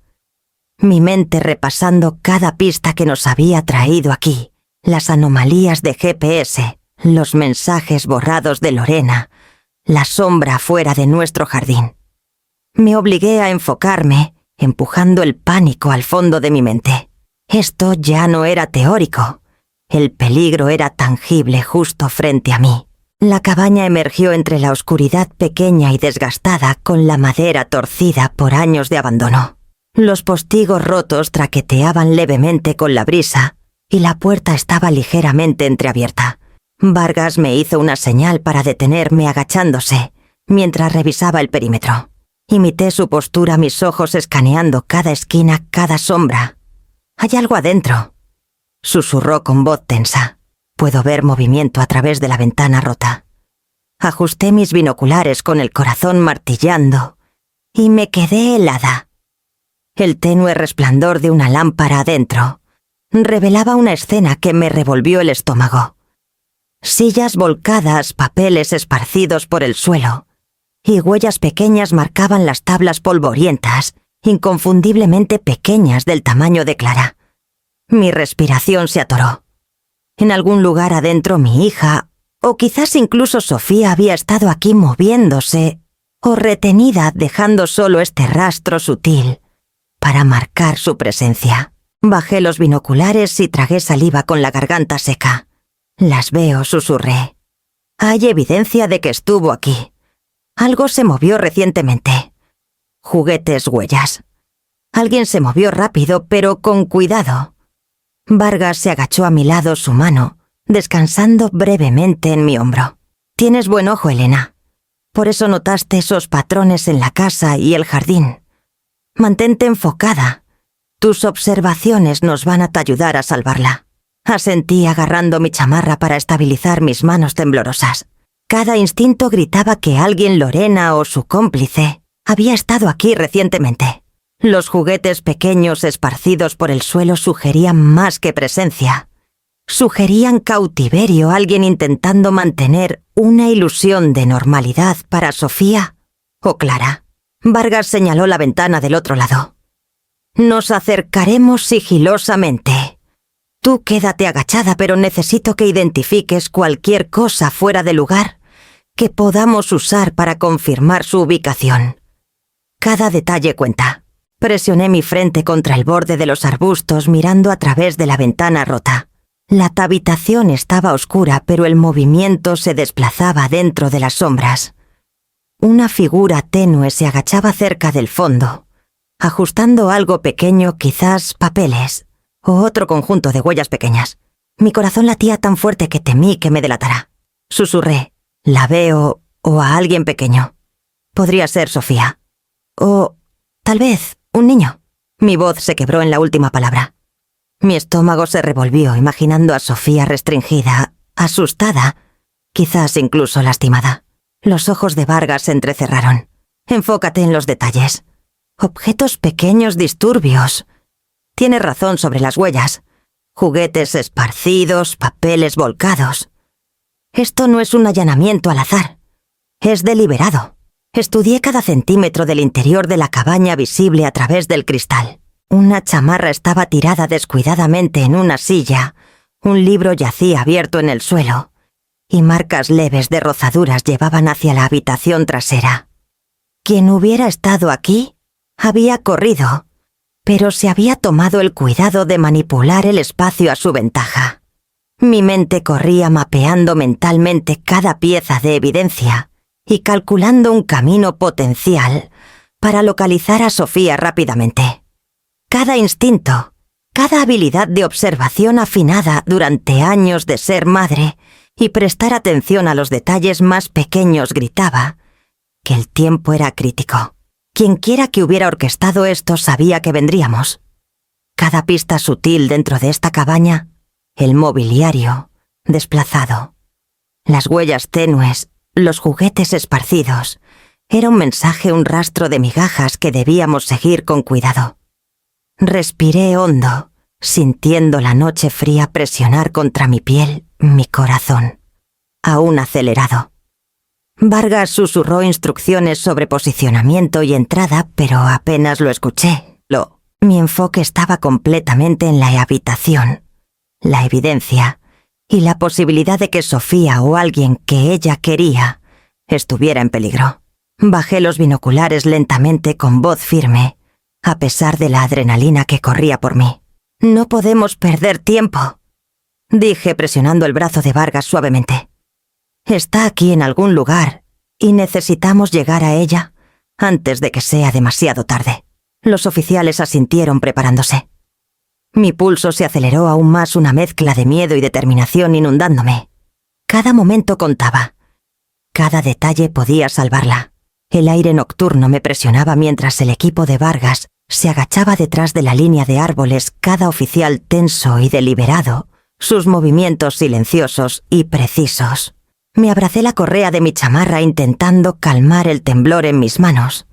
Mi mente repasando cada pista que nos había traído aquí, las anomalías de GPS, los mensajes borrados de Lorena, la sombra fuera de nuestro jardín. Me obligué a enfocarme, empujando el pánico al fondo de mi mente. Esto ya no era teórico. El peligro era tangible justo frente a mí. La cabaña emergió entre la oscuridad pequeña y desgastada, con la madera torcida por años de abandono. Los postigos rotos traqueteaban levemente con la brisa y la puerta estaba ligeramente entreabierta. Vargas me hizo una señal para detenerme agachándose, mientras revisaba el perímetro. Imité su postura, mis ojos escaneando cada esquina, cada sombra. «Hay algo adentro», susurró con voz tensa. Puedo ver movimiento a través de la ventana rota. Ajusté mis binoculares con el corazón martillando y me quedé helada. El tenue resplandor de una lámpara adentro revelaba una escena que me revolvió el estómago. Sillas volcadas, papeles esparcidos por el suelo y huellas pequeñas marcaban las tablas polvorientas, inconfundiblemente pequeñas, del tamaño de Clara. Mi respiración se atoró. En algún lugar adentro mi hija, o quizás incluso Sofía, había estado aquí moviéndose o retenida, dejando solo este rastro sutil para marcar su presencia. Bajé los binoculares y tragué saliva con la garganta seca. «Las veo», susurré. «Hay evidencia de que estuvo aquí. Algo se movió recientemente. Juguetes, huellas. Alguien se movió rápido, pero con cuidado». Vargas se agachó a mi lado, su mano descansando brevemente en mi hombro. «Tienes buen ojo, Elena. Por eso notaste esos patrones en la casa y el jardín. Mantente enfocada. Tus observaciones nos van a ayudar a salvarla». Asentí agarrando mi chamarra para estabilizar mis manos temblorosas. Cada instinto gritaba que alguien, Lorena o su cómplice, había estado aquí recientemente. Los juguetes pequeños esparcidos por el suelo sugerían más que presencia. Sugerían cautiverio, alguien intentando mantener una ilusión de normalidad para Sofía o Clara. Vargas señaló la ventana del otro lado. «Nos acercaremos sigilosamente. Tú quédate agachada, pero necesito que identifiques cualquier cosa fuera de lugar que podamos usar para confirmar su ubicación. Cada detalle cuenta». Presioné mi frente contra el borde de los arbustos mirando a través de la ventana rota. La habitación estaba oscura, pero el movimiento se desplazaba dentro de las sombras. Una figura tenue se agachaba cerca del fondo, ajustando algo pequeño, quizás papeles, o otro conjunto de huellas pequeñas. Mi corazón latía tan fuerte que temí que me delatara. Susurré, «La veo», o a alguien pequeño. Podría ser Sofía. O, tal vez, un niño. Mi voz se quebró en la última palabra. Mi estómago se revolvió imaginando a Sofía restringida, asustada, quizás incluso lastimada. Los ojos de Vargas se entrecerraron. Enfócate en los detalles. Objetos pequeños disturbios. Tienes razón sobre las huellas. Juguetes esparcidos, papeles volcados. Esto no es un allanamiento al azar. Es deliberado. Estudié cada centímetro del interior de la cabaña visible a través del cristal. Una chamarra estaba tirada descuidadamente en una silla, un libro yacía abierto en el suelo, y marcas leves de rozaduras llevaban hacia la habitación trasera. Quien hubiera estado aquí había corrido, pero se había tomado el cuidado de manipular el espacio a su ventaja. Mi mente corría mapeando mentalmente cada pieza de evidencia y calculando un camino potencial para localizar a Sofía rápidamente. Cada instinto, cada habilidad de observación afinada durante años de ser madre y prestar atención a los detalles más pequeños gritaba que el tiempo era crítico. Quienquiera que hubiera orquestado esto sabía que vendríamos. Cada pista sutil dentro de esta cabaña, el mobiliario desplazado, las huellas tenues, los juguetes esparcidos, era un mensaje, un rastro de migajas que debíamos seguir con cuidado. Respiré hondo, sintiendo la noche fría presionar contra mi piel, mi corazón, aún acelerado. Vargas susurró instrucciones sobre posicionamiento y entrada, pero apenas lo escuché. Mi enfoque estaba completamente en la habitación, la evidencia y la posibilidad de que Sofía o alguien que ella quería estuviera en peligro. Bajé los binoculares lentamente con voz firme, a pesar de la adrenalina que corría por mí. «No podemos perder tiempo», dije presionando el brazo de Vargas suavemente. «Está aquí en algún lugar y necesitamos llegar a ella antes de que sea demasiado tarde». Los oficiales asintieron preparándose. Mi pulso se aceleró aún más, una mezcla de miedo y determinación inundándome. Cada momento contaba. Cada detalle podía salvarla. El aire nocturno me presionaba mientras el equipo de Vargas se agachaba detrás de la línea de árboles, cada oficial tenso y deliberado, sus movimientos silenciosos y precisos. Me abracé la correa de mi chamarra intentando calmar el temblor en mis manos.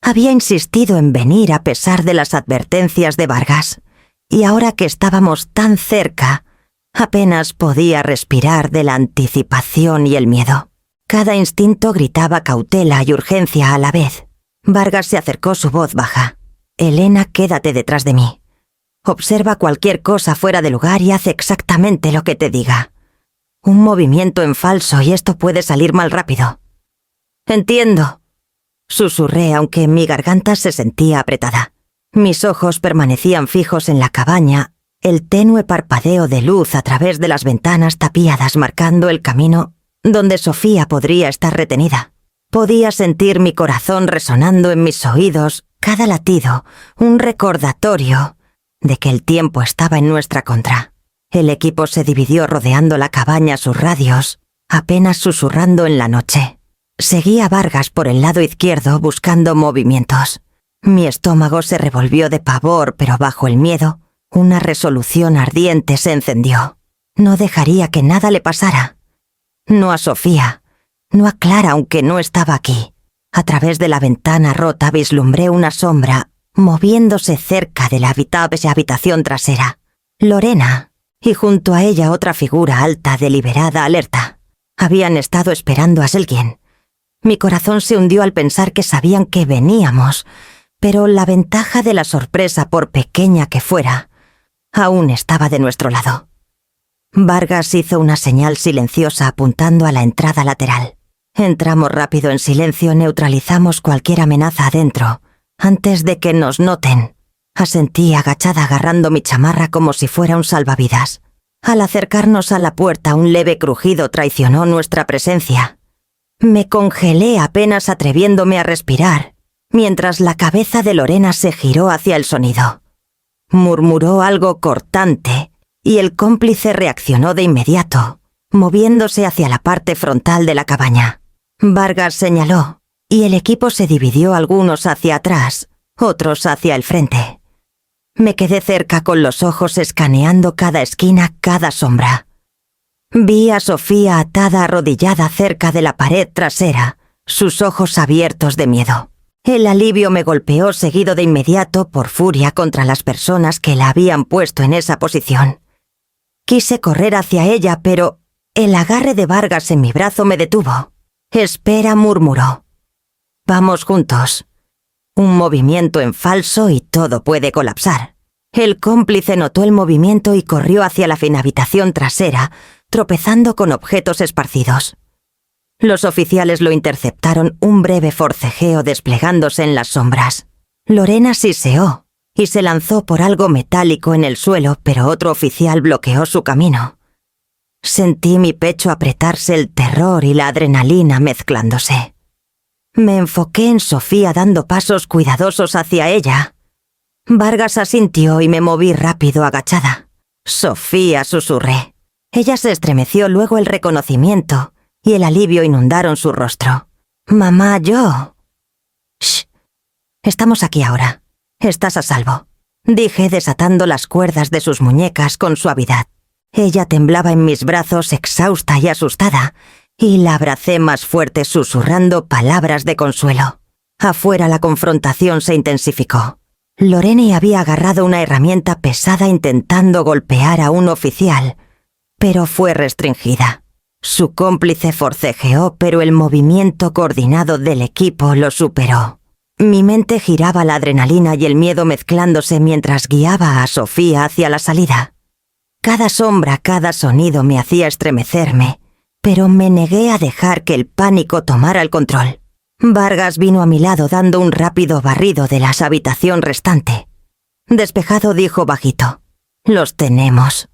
Había insistido en venir a pesar de las advertencias de Vargas, y ahora que estábamos tan cerca, apenas podía respirar de la anticipación y el miedo. Cada instinto gritaba cautela y urgencia a la vez. Vargas se acercó, su voz baja. «Elena, quédate detrás de mí. Observa cualquier cosa fuera de lugar y haz exactamente lo que te diga. Un movimiento en falso y esto puede salir mal rápido». «Entiendo», susurré, aunque mi garganta se sentía apretada. Mis ojos permanecían fijos en la cabaña, el tenue parpadeo de luz a través de las ventanas tapiadas marcando el camino donde Sofía podría estar retenida. Podía sentir mi corazón resonando en mis oídos, cada latido, un recordatorio de que el tiempo estaba en nuestra contra. El equipo se dividió rodeando la cabaña, sus radios, apenas susurrando en la noche. Seguí a Vargas por el lado izquierdo buscando movimientos. Mi estómago se revolvió de pavor, pero bajo el miedo, una resolución ardiente se encendió. No dejaría que nada le pasara. No a Sofía, no a Clara, aunque no estaba aquí. A través de la ventana rota vislumbré una sombra moviéndose cerca de la habitación trasera. Lorena, y junto a ella otra figura alta, deliberada, alerta. Habían estado esperando a alguien. Mi corazón se hundió al pensar que sabían que veníamos, pero la ventaja de la sorpresa, por pequeña que fuera, aún estaba de nuestro lado. Vargas hizo una señal silenciosa apuntando a la entrada lateral. Entramos rápido en silencio, neutralizamos cualquier amenaza adentro, Antes de que nos noten, asentí agachada agarrando mi chamarra como si fuera un salvavidas. Al acercarnos a la puerta, un leve crujido traicionó nuestra presencia. Me congelé apenas atreviéndome a respirar, mientras la cabeza de Lorena se giró hacia el sonido. Murmuró algo cortante, y el cómplice reaccionó de inmediato, moviéndose hacia la parte frontal de la cabaña. Vargas señaló, y el equipo se dividió, algunos hacia atrás, otros hacia el frente. Me quedé cerca con los ojos escaneando cada esquina, cada sombra. Vi a Sofía atada arrodillada cerca de la pared trasera, sus ojos abiertos de miedo. El alivio me golpeó, seguido de inmediato por furia contra las personas que la habían puesto en esa posición. Quise correr hacia ella, pero el agarre de Vargas en mi brazo me detuvo. «Espera», murmuró. «Vamos juntos». Un movimiento en falso y todo puede colapsar. El cómplice notó el movimiento y corrió hacia la habitación trasera, tropezando con objetos esparcidos. Los oficiales lo interceptaron, un breve forcejeo desplegándose en las sombras. Lorena siseó y se lanzó por algo metálico en el suelo, pero otro oficial bloqueó su camino. Sentí mi pecho apretarse, el terror y la adrenalina mezclándose. Me enfoqué en Sofía dando pasos cuidadosos hacia ella. Vargas asintió y me moví rápido agachada. «Sofía», susurré. Ella se estremeció, luego el reconocimiento y el alivio inundaron su rostro. «Mamá, yo». «Shh. Estamos aquí ahora. Estás a salvo», dije desatando las cuerdas de sus muñecas con suavidad. Ella temblaba en mis brazos, exhausta y asustada, y la abracé más fuerte susurrando palabras de consuelo. Afuera la confrontación se intensificó. Lorena había agarrado una herramienta pesada intentando golpear a un oficial, pero fue restringida. Su cómplice forcejeó, pero el movimiento coordinado del equipo lo superó. Mi mente giraba, la adrenalina y el miedo mezclándose mientras guiaba a Sofía hacia la salida. Cada sombra, cada sonido me hacía estremecerme, pero me negué a dejar que el pánico tomara el control. Vargas vino a mi lado dando un rápido barrido de la habitación restante. Despejado, dijo bajito: «Los tenemos».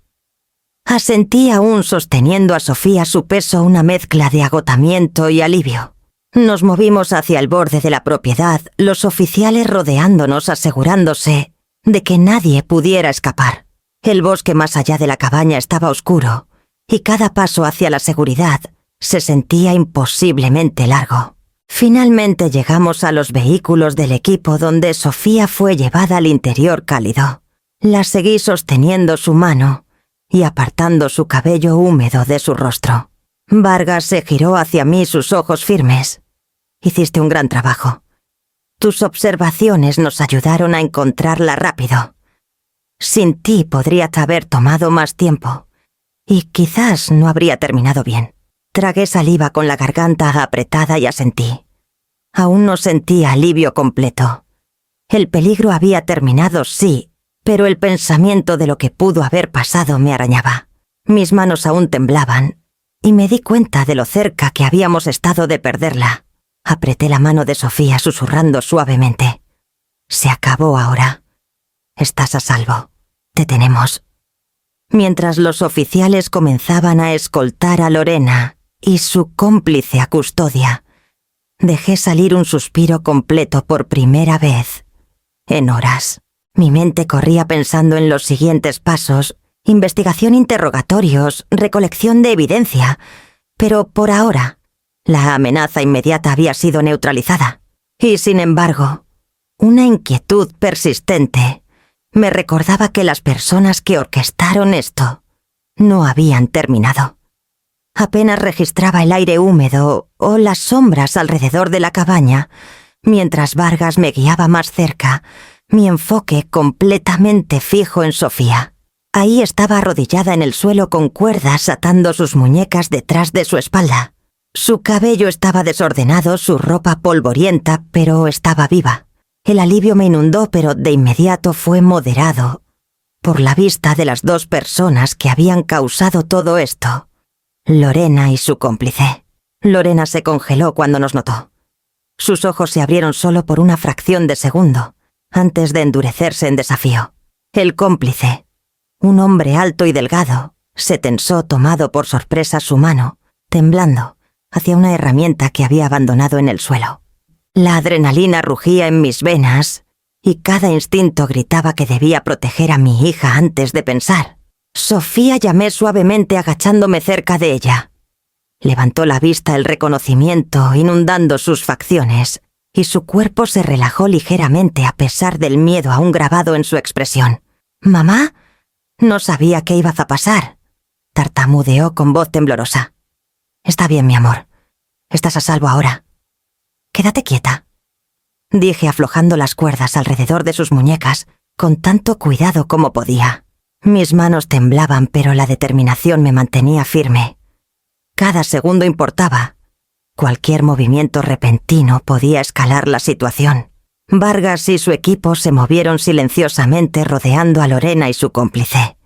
Asentí, aún sosteniendo a Sofía, su peso una mezcla de agotamiento y alivio. Nos movimos hacia el borde de la propiedad, los oficiales rodeándonos, asegurándose de que nadie pudiera escapar. El bosque más allá de la cabaña estaba oscuro, y cada paso hacia la seguridad se sentía imposiblemente largo. Finalmente llegamos a los vehículos del equipo, donde Sofía fue llevada al interior cálido. La seguí sosteniendo su mano y apartando su cabello húmedo de su rostro. Vargas se giró hacia mí, sus ojos firmes. «Hiciste un gran trabajo. Tus observaciones nos ayudaron a encontrarla rápido. Sin ti podría haber tomado más tiempo, y quizás no habría terminado bien». Tragué saliva con la garganta apretada y asentí. Aún no sentía alivio completo. El peligro había terminado, sí, pero el pensamiento de lo que pudo haber pasado me arañaba. Mis manos aún temblaban, y me di cuenta de lo cerca que habíamos estado de perderla. Apreté la mano de Sofía susurrando suavemente: «Se acabó ahora. Estás a salvo. Te tenemos». Mientras los oficiales comenzaban a escoltar a Lorena y su cómplice a custodia, dejé salir un suspiro completo por primera vez en horas. Mi mente corría pensando en los siguientes pasos: investigación, interrogatorios, recolección de evidencia, pero por ahora la amenaza inmediata había sido neutralizada. Y sin embargo, una inquietud persistente me recordaba que las personas que orquestaron esto no habían terminado. Apenas registraba el aire húmedo o las sombras alrededor de la cabaña, mientras Vargas me guiaba más cerca, mi enfoque completamente fijo en Sofía. Ahí estaba arrodillada en el suelo con cuerdas atando sus muñecas detrás de su espalda. Su cabello estaba desordenado, su ropa polvorienta, pero estaba viva. El alivio me inundó, pero de inmediato fue moderado por la vista de las dos personas que habían causado todo esto: Lorena y su cómplice. Lorena se congeló cuando nos notó. Sus ojos se abrieron solo por una fracción de segundo, antes de endurecerse en desafío. El cómplice, un hombre alto y delgado, se tensó tomado por sorpresa su mano, temblando, hacia una herramienta que había abandonado en el suelo. La adrenalina rugía en mis venas y cada instinto gritaba que debía proteger a mi hija antes de pensar. Sofía, llamé suavemente agachándome cerca de ella. Levantó la vista el reconocimiento inundando sus facciones y su cuerpo se relajó ligeramente a pesar del miedo aún grabado en su expresión. «¿Mamá? No sabía qué iba a pasar», tartamudeó con voz temblorosa. «Está bien, mi amor. Estás a salvo ahora. Quédate quieta», dije aflojando las cuerdas alrededor de sus muñecas con tanto cuidado como podía. Mis manos temblaban, pero la determinación me mantenía firme. Cada segundo importaba. Cualquier movimiento repentino podía escalar la situación. Vargas y su equipo se movieron silenciosamente rodeando a Lorena y su cómplice.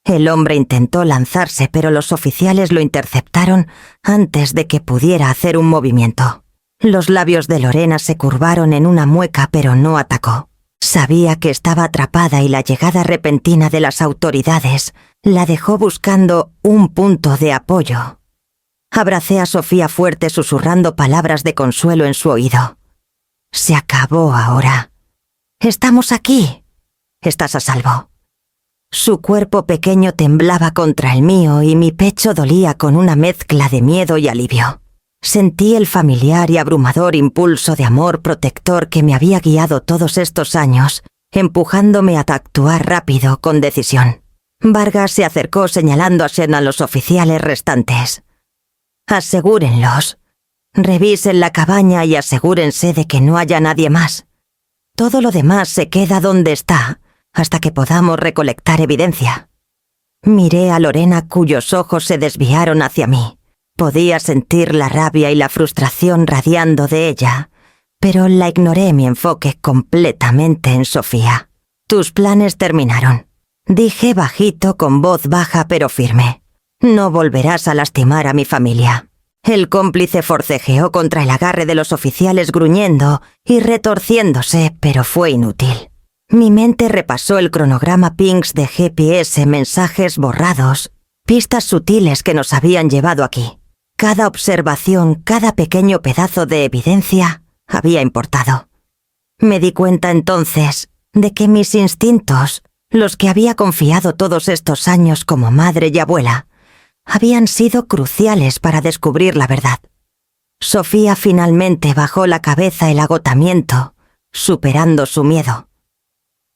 El hombre intentó lanzarse, pero los oficiales lo interceptaron antes de que pudiera hacer un movimiento. Los labios de Lorena se curvaron en una mueca, pero no atacó. Sabía que estaba atrapada y la llegada repentina de las autoridades la dejó buscando un punto de apoyo. Abracé a Sofía fuerte susurrando palabras de consuelo en su oído. «Se acabó ahora. Estamos aquí. Estás a salvo». Su cuerpo pequeño temblaba contra el mío y mi pecho dolía con una mezcla de miedo y alivio. Sentí el familiar y abrumador impulso de amor protector que me había guiado todos estos años, empujándome a actuar rápido, con decisión. Vargas se acercó señalando a los oficiales restantes. «Asegúrenlos. Revisen la cabaña y asegúrense de que no haya nadie más. Todo lo demás se queda donde está, hasta que podamos recolectar evidencia». Miré a Lorena, cuyos ojos se desviaron hacia mí. Podía sentir la rabia y la frustración radiando de ella, pero la ignoré mi enfoque completamente en Sofía. «Tus planes terminaron», dije bajito con voz baja pero firme. «No volverás a lastimar a mi familia». El cómplice forcejeó contra el agarre de los oficiales gruñendo y retorciéndose, pero fue inútil. Mi mente repasó el cronograma pings de GPS, mensajes borrados, pistas sutiles que nos habían llevado aquí. Cada observación, cada pequeño pedazo de evidencia había importado. Me di cuenta entonces de que mis instintos, los que había confiado todos estos años como madre y abuela, habían sido cruciales para descubrir la verdad. Sofía finalmente bajó la cabeza el agotamiento, superando su miedo.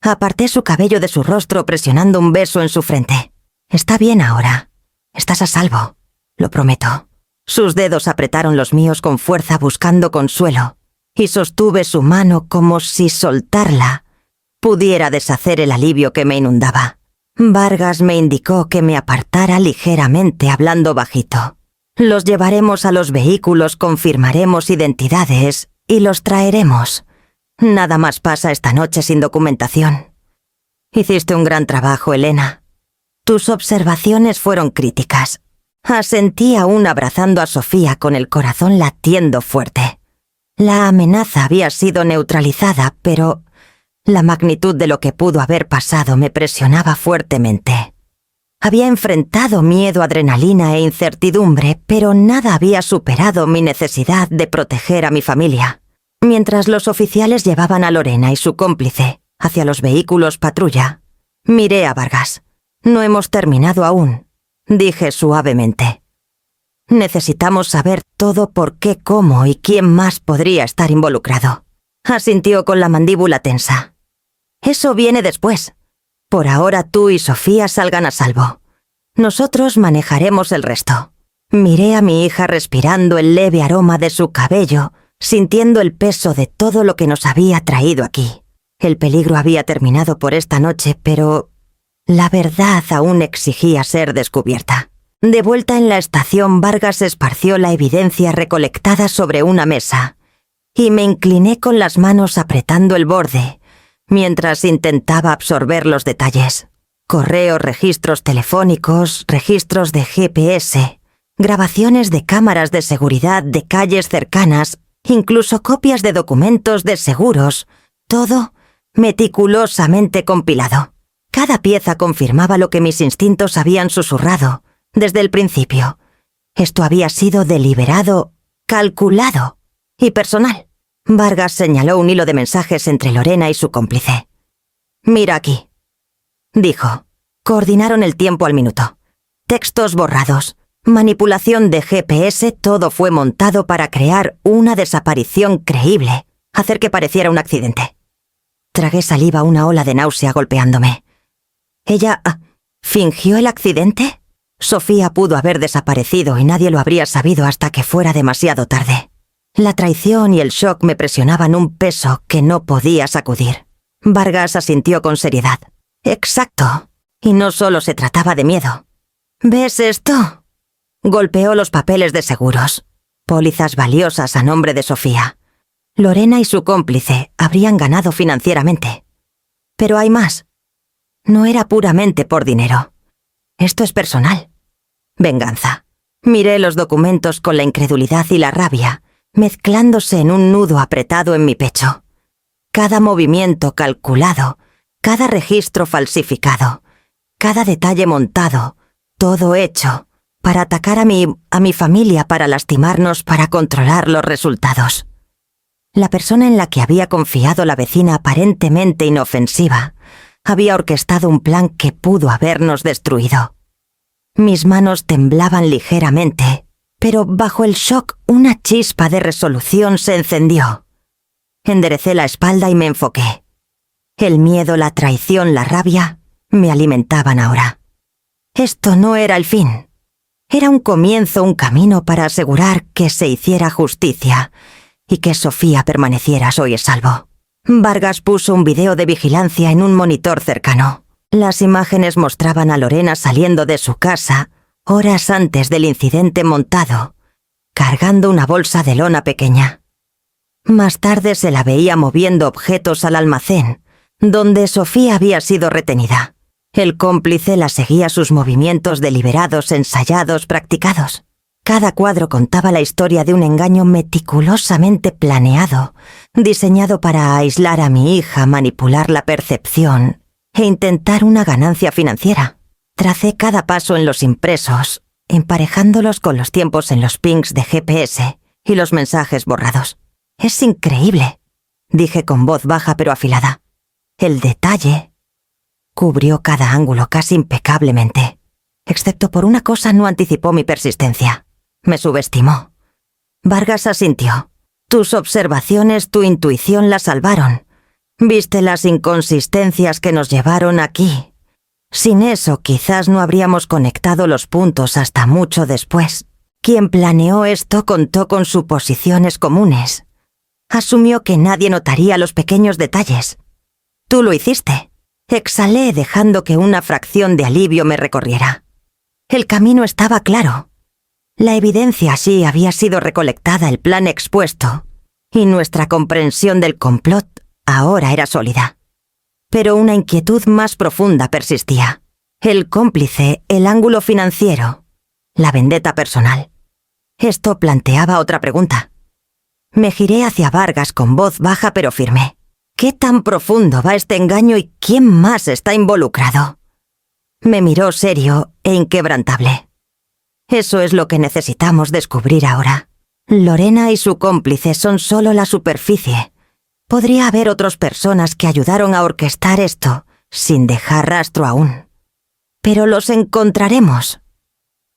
Aparté su cabello de su rostro presionando un beso en su frente. «Está bien ahora. Estás a salvo. Lo prometo». Sus dedos apretaron los míos con fuerza buscando consuelo, y sostuve su mano como si soltarla pudiera deshacer el alivio que me inundaba. Vargas me indicó que me apartara ligeramente hablando bajito. «Los llevaremos a los vehículos, confirmaremos identidades y los traeremos. Nada más pasa esta noche sin documentación. Hiciste un gran trabajo, Elena. Tus observaciones fueron críticas». Asentí aún abrazando a Sofía con el corazón latiendo fuerte. La amenaza había sido neutralizada, pero la magnitud de lo que pudo haber pasado me presionaba fuertemente. Había enfrentado miedo, adrenalina e incertidumbre, pero nada había superado mi necesidad de proteger a mi familia. Mientras los oficiales llevaban a Lorena y su cómplice hacia los vehículos patrulla, miré a Vargas. «No hemos terminado aún», dije suavemente. «Necesitamos saber todo por qué, cómo y quién más podría estar involucrado». Asintió con la mandíbula tensa. «Eso viene después. Por ahora tú y Sofía salgan a salvo. Nosotros manejaremos el resto». Miré a mi hija respirando el leve aroma de su cabello, sintiendo el peso de todo lo que nos había traído aquí. El peligro había terminado por esta noche, pero la verdad aún exigía ser descubierta. De vuelta en la estación, Vargas esparció la evidencia recolectada sobre una mesa, y me incliné con las manos apretando el borde, mientras intentaba absorber los detalles. Correos, registros telefónicos, registros de GPS, grabaciones de cámaras de seguridad de calles cercanas incluso copias de documentos de seguros, todo meticulosamente compilado. Cada pieza confirmaba lo que mis instintos habían susurrado desde el principio. Esto había sido deliberado, calculado y personal. Vargas señaló un hilo de mensajes entre Lorena y su cómplice. «Mira aquí», dijo. Coordinaron el tiempo al minuto. Textos borrados, manipulación de GPS, todo fue montado para crear una desaparición creíble, hacer que pareciera un accidente. Tragué saliva, una ola de náusea golpeándome. ¿Ella fingió el accidente? Sofía pudo haber desaparecido y nadie lo habría sabido hasta que fuera demasiado tarde. La traición y el shock me presionaban un peso que no podía sacudir. Vargas asintió con seriedad. «Exacto. Y no solo se trataba de miedo. ¿Ves esto?» Golpeó los papeles de seguros. Pólizas valiosas a nombre de Sofía. Lorena y su cómplice habrían ganado financieramente. Pero hay más. No era puramente por dinero. Esto es personal. Venganza. Miré los documentos con la incredulidad y la rabia, mezclándose en un nudo apretado en mi pecho. Cada movimiento calculado, cada registro falsificado, cada detalle montado, todo hecho para atacar a mi familia, para lastimarnos, para controlar los resultados. La persona en la que había confiado la vecina aparentemente inofensiva había orquestado un plan que pudo habernos destruido. Mis manos temblaban ligeramente, pero bajo el shock una chispa de resolución se encendió. Enderecé la espalda y me enfoqué. El miedo, la traición, la rabia me alimentaban ahora. Esto no era el fin. Era un comienzo, un camino para asegurar que se hiciera justicia y que Sofía permaneciera a salvo. Vargas puso un video de vigilancia en un monitor cercano. Las imágenes mostraban a Lorena saliendo de su casa horas antes del incidente montado, cargando una bolsa de lona pequeña. Más tarde se la veía moviendo objetos al almacén, donde Sofía había sido retenida. El cómplice la seguía sus movimientos deliberados, ensayados, practicados. Cada cuadro contaba la historia de un engaño meticulosamente planeado, diseñado para aislar a mi hija, manipular la percepción e intentar una ganancia financiera. Tracé cada paso en los impresos, emparejándolos con los tiempos en los pings de GPS y los mensajes borrados. «Es increíble», dije con voz baja pero afilada. El detalle cubrió cada ángulo casi impecablemente. Excepto por una cosa, no anticipó mi persistencia. Me subestimó. Vargas asintió. «Tus observaciones, tu intuición la salvaron. Viste las inconsistencias que nos llevaron aquí. Sin eso, quizás no habríamos conectado los puntos hasta mucho después. Quien planeó esto contó con suposiciones comunes. Asumió que nadie notaría los pequeños detalles. Tú lo hiciste». Exhalé dejando que una fracción de alivio me recorriera. El camino estaba claro. La evidencia allí había sido recolectada, el plan expuesto, y nuestra comprensión del complot ahora era sólida. Pero una inquietud más profunda persistía. El cómplice, el ángulo financiero, la vendetta personal. Esto planteaba otra pregunta. Me giré hacia Vargas con voz baja pero firme. ¿Qué tan profundo va este engaño y quién más está involucrado? Me miró serio e inquebrantable. Eso es lo que necesitamos descubrir ahora. Lorena y su cómplice son solo la superficie. Podría haber otras personas que ayudaron a orquestar esto, sin dejar rastro aún. Pero los encontraremos.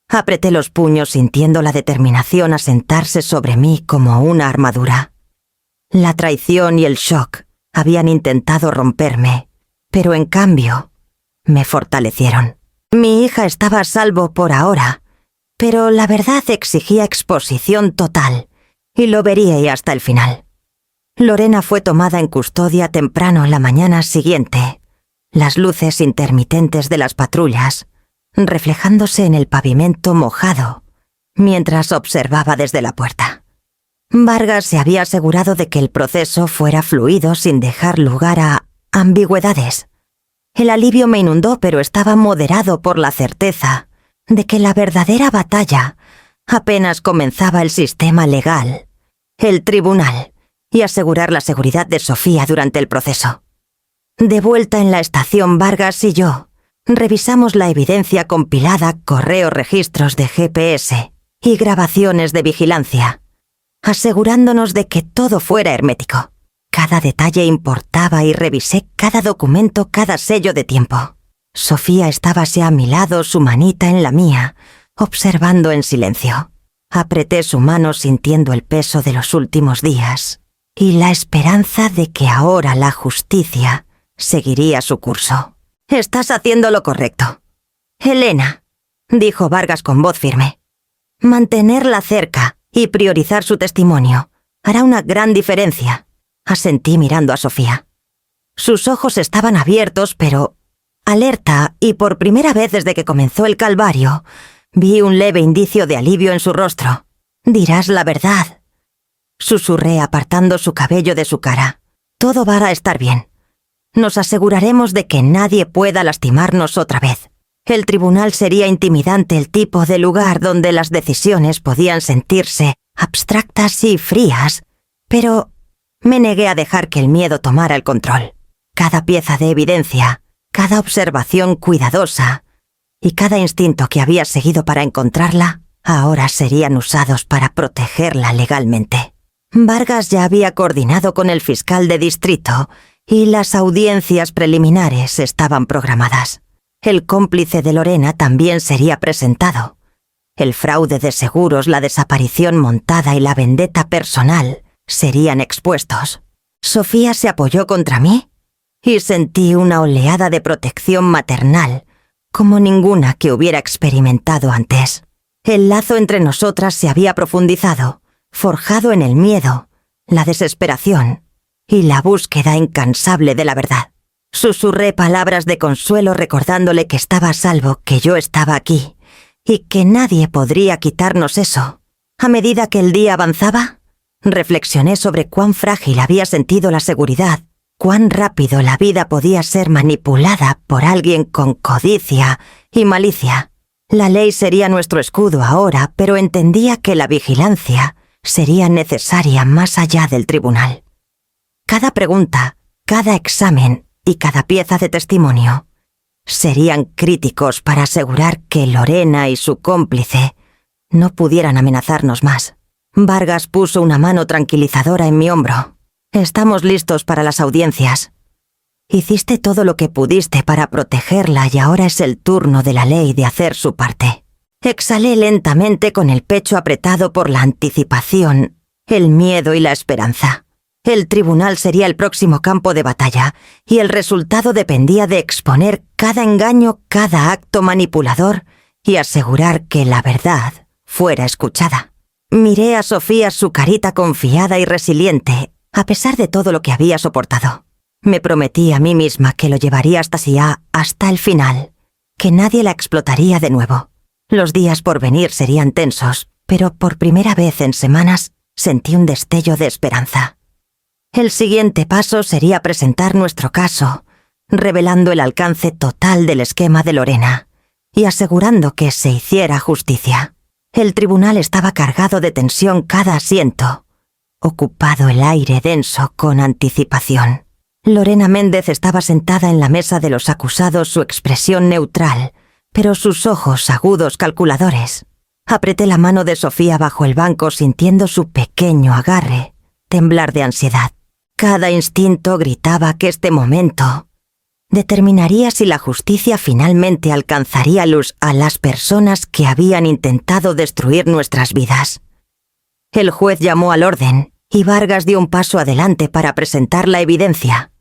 Apreté los puños sintiendo la determinación asentarse sobre mí como una armadura. La traición y el shock habían intentado romperme, pero en cambio me fortalecieron. Mi hija estaba a salvo por ahora, pero la verdad exigía exposición total, y lo vería hasta el final. Lorena fue tomada en custodia temprano la mañana siguiente, las luces intermitentes de las patrullas, reflejándose en el pavimento mojado, mientras observaba desde la puerta. Vargas se había asegurado de que el proceso fuera fluido sin dejar lugar a ambigüedades. El alivio me inundó, pero estaba moderado por la certeza de que la verdadera batalla apenas comenzaba. El sistema legal el tribunal y asegurar la seguridad de Sofía durante el proceso. De vuelta en la estación, Vargas y yo revisamos la evidencia compilada, correos, registros de GPS y grabaciones de vigilancia, asegurándonos de que todo fuera hermético. Cada detalle importaba y revisé cada documento, cada sello de tiempo. Sofía estábase a mi lado, su manita en la mía, observando en silencio. Apreté su mano sintiendo el peso de los últimos días y la esperanza de que ahora la justicia seguiría su curso. «Estás haciendo lo correcto, Elena», dijo Vargas con voz firme. «Mantenerla cerca y priorizar su testimonio hará una gran diferencia», asentí mirando a Sofía. Sus ojos estaban abiertos, pero alerta, y por primera vez desde que comenzó el calvario, vi un leve indicio de alivio en su rostro. «Dirás la verdad», susurré apartando su cabello de su cara. «Todo va a estar bien. Nos aseguraremos de que nadie pueda lastimarnos otra vez». El tribunal sería intimidante, el tipo de lugar donde las decisiones podían sentirse abstractas y frías, pero me negué a dejar que el miedo tomara el control. Cada pieza de evidencia, cada observación cuidadosa y cada instinto que había seguido para encontrarla, ahora serían usados para protegerla legalmente. Vargas ya había coordinado con el fiscal de distrito y las audiencias preliminares estaban programadas. El cómplice de Lorena también sería presentado. El fraude de seguros, la desaparición montada y la vendetta personal serían expuestos. Sofía se apoyó contra mí y sentí una oleada de protección maternal como ninguna que hubiera experimentado antes. El lazo entre nosotras se había profundizado, forjado en el miedo, la desesperación y la búsqueda incansable de la verdad. Susurré palabras de consuelo recordándole que estaba a salvo, que yo estaba aquí y que nadie podría quitarnos eso. A medida que el día avanzaba, reflexioné sobre cuán frágil había sentido la seguridad, cuán rápido la vida podía ser manipulada por alguien con codicia y malicia. La ley sería nuestro escudo ahora, pero entendía que la vigilancia sería necesaria más allá del tribunal. Cada pregunta, cada examen y cada pieza de testimonio serían críticos para asegurar que Lorena y su cómplice no pudieran amenazarnos más. Vargas puso una mano tranquilizadora en mi hombro. «Estamos listos para las audiencias. Hiciste todo lo que pudiste para protegerla y ahora es el turno de la ley de hacer su parte». Exhalé lentamente con el pecho apretado por la anticipación, el miedo y la esperanza. El tribunal sería el próximo campo de batalla, y el resultado dependía de exponer cada engaño, cada acto manipulador y asegurar que la verdad fuera escuchada. Miré a Sofía, su carita confiada y resiliente, a pesar de todo lo que había soportado. Me prometí a mí misma que lo llevaría hasta Sia, hasta el final, que nadie la explotaría de nuevo. Los días por venir serían tensos, pero por primera vez en semanas sentí un destello de esperanza. El siguiente paso sería presentar nuestro caso, revelando el alcance total del esquema de Lorena y asegurando que se hiciera justicia. El tribunal estaba cargado de tensión, cada asiento ocupado el aire denso con anticipación. Lorena Méndez estaba sentada en la mesa de los acusados, su expresión neutral, pero sus ojos agudos calculadores. Apreté la mano de Sofía bajo el banco sintiendo su pequeño agarre temblar de ansiedad. Cada instinto gritaba que este momento determinaría si la justicia finalmente alcanzaría luz a las personas que habían intentado destruir nuestras vidas. El juez llamó al orden y Vargas dio un paso adelante para presentar la evidencia.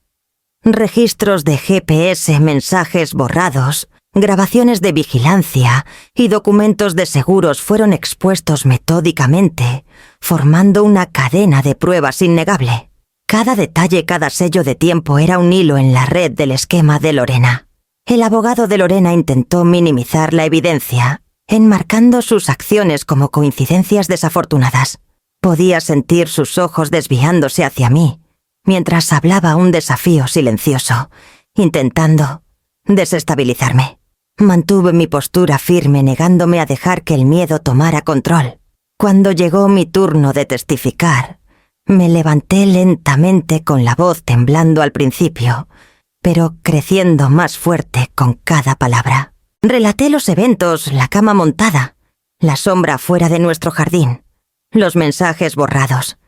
Registros de GPS, mensajes borrados, grabaciones de vigilancia y documentos de seguros fueron expuestos metódicamente, formando una cadena de pruebas innegable. Cada detalle, cada sello de tiempo era un hilo en la red del esquema de Lorena. El abogado de Lorena intentó minimizar la evidencia, enmarcando sus acciones como coincidencias desafortunadas. Podía sentir sus ojos desviándose hacia mí, mientras hablaba un desafío silencioso, intentando desestabilizarme. Mantuve mi postura firme, negándome a dejar que el miedo tomara control. Cuando llegó mi turno de testificar, Me levanté lentamente con la voz temblando al principio, pero creciendo más fuerte con cada palabra. Relaté los eventos, la cama montada, la sombra fuera de nuestro jardín, los mensajes borrados,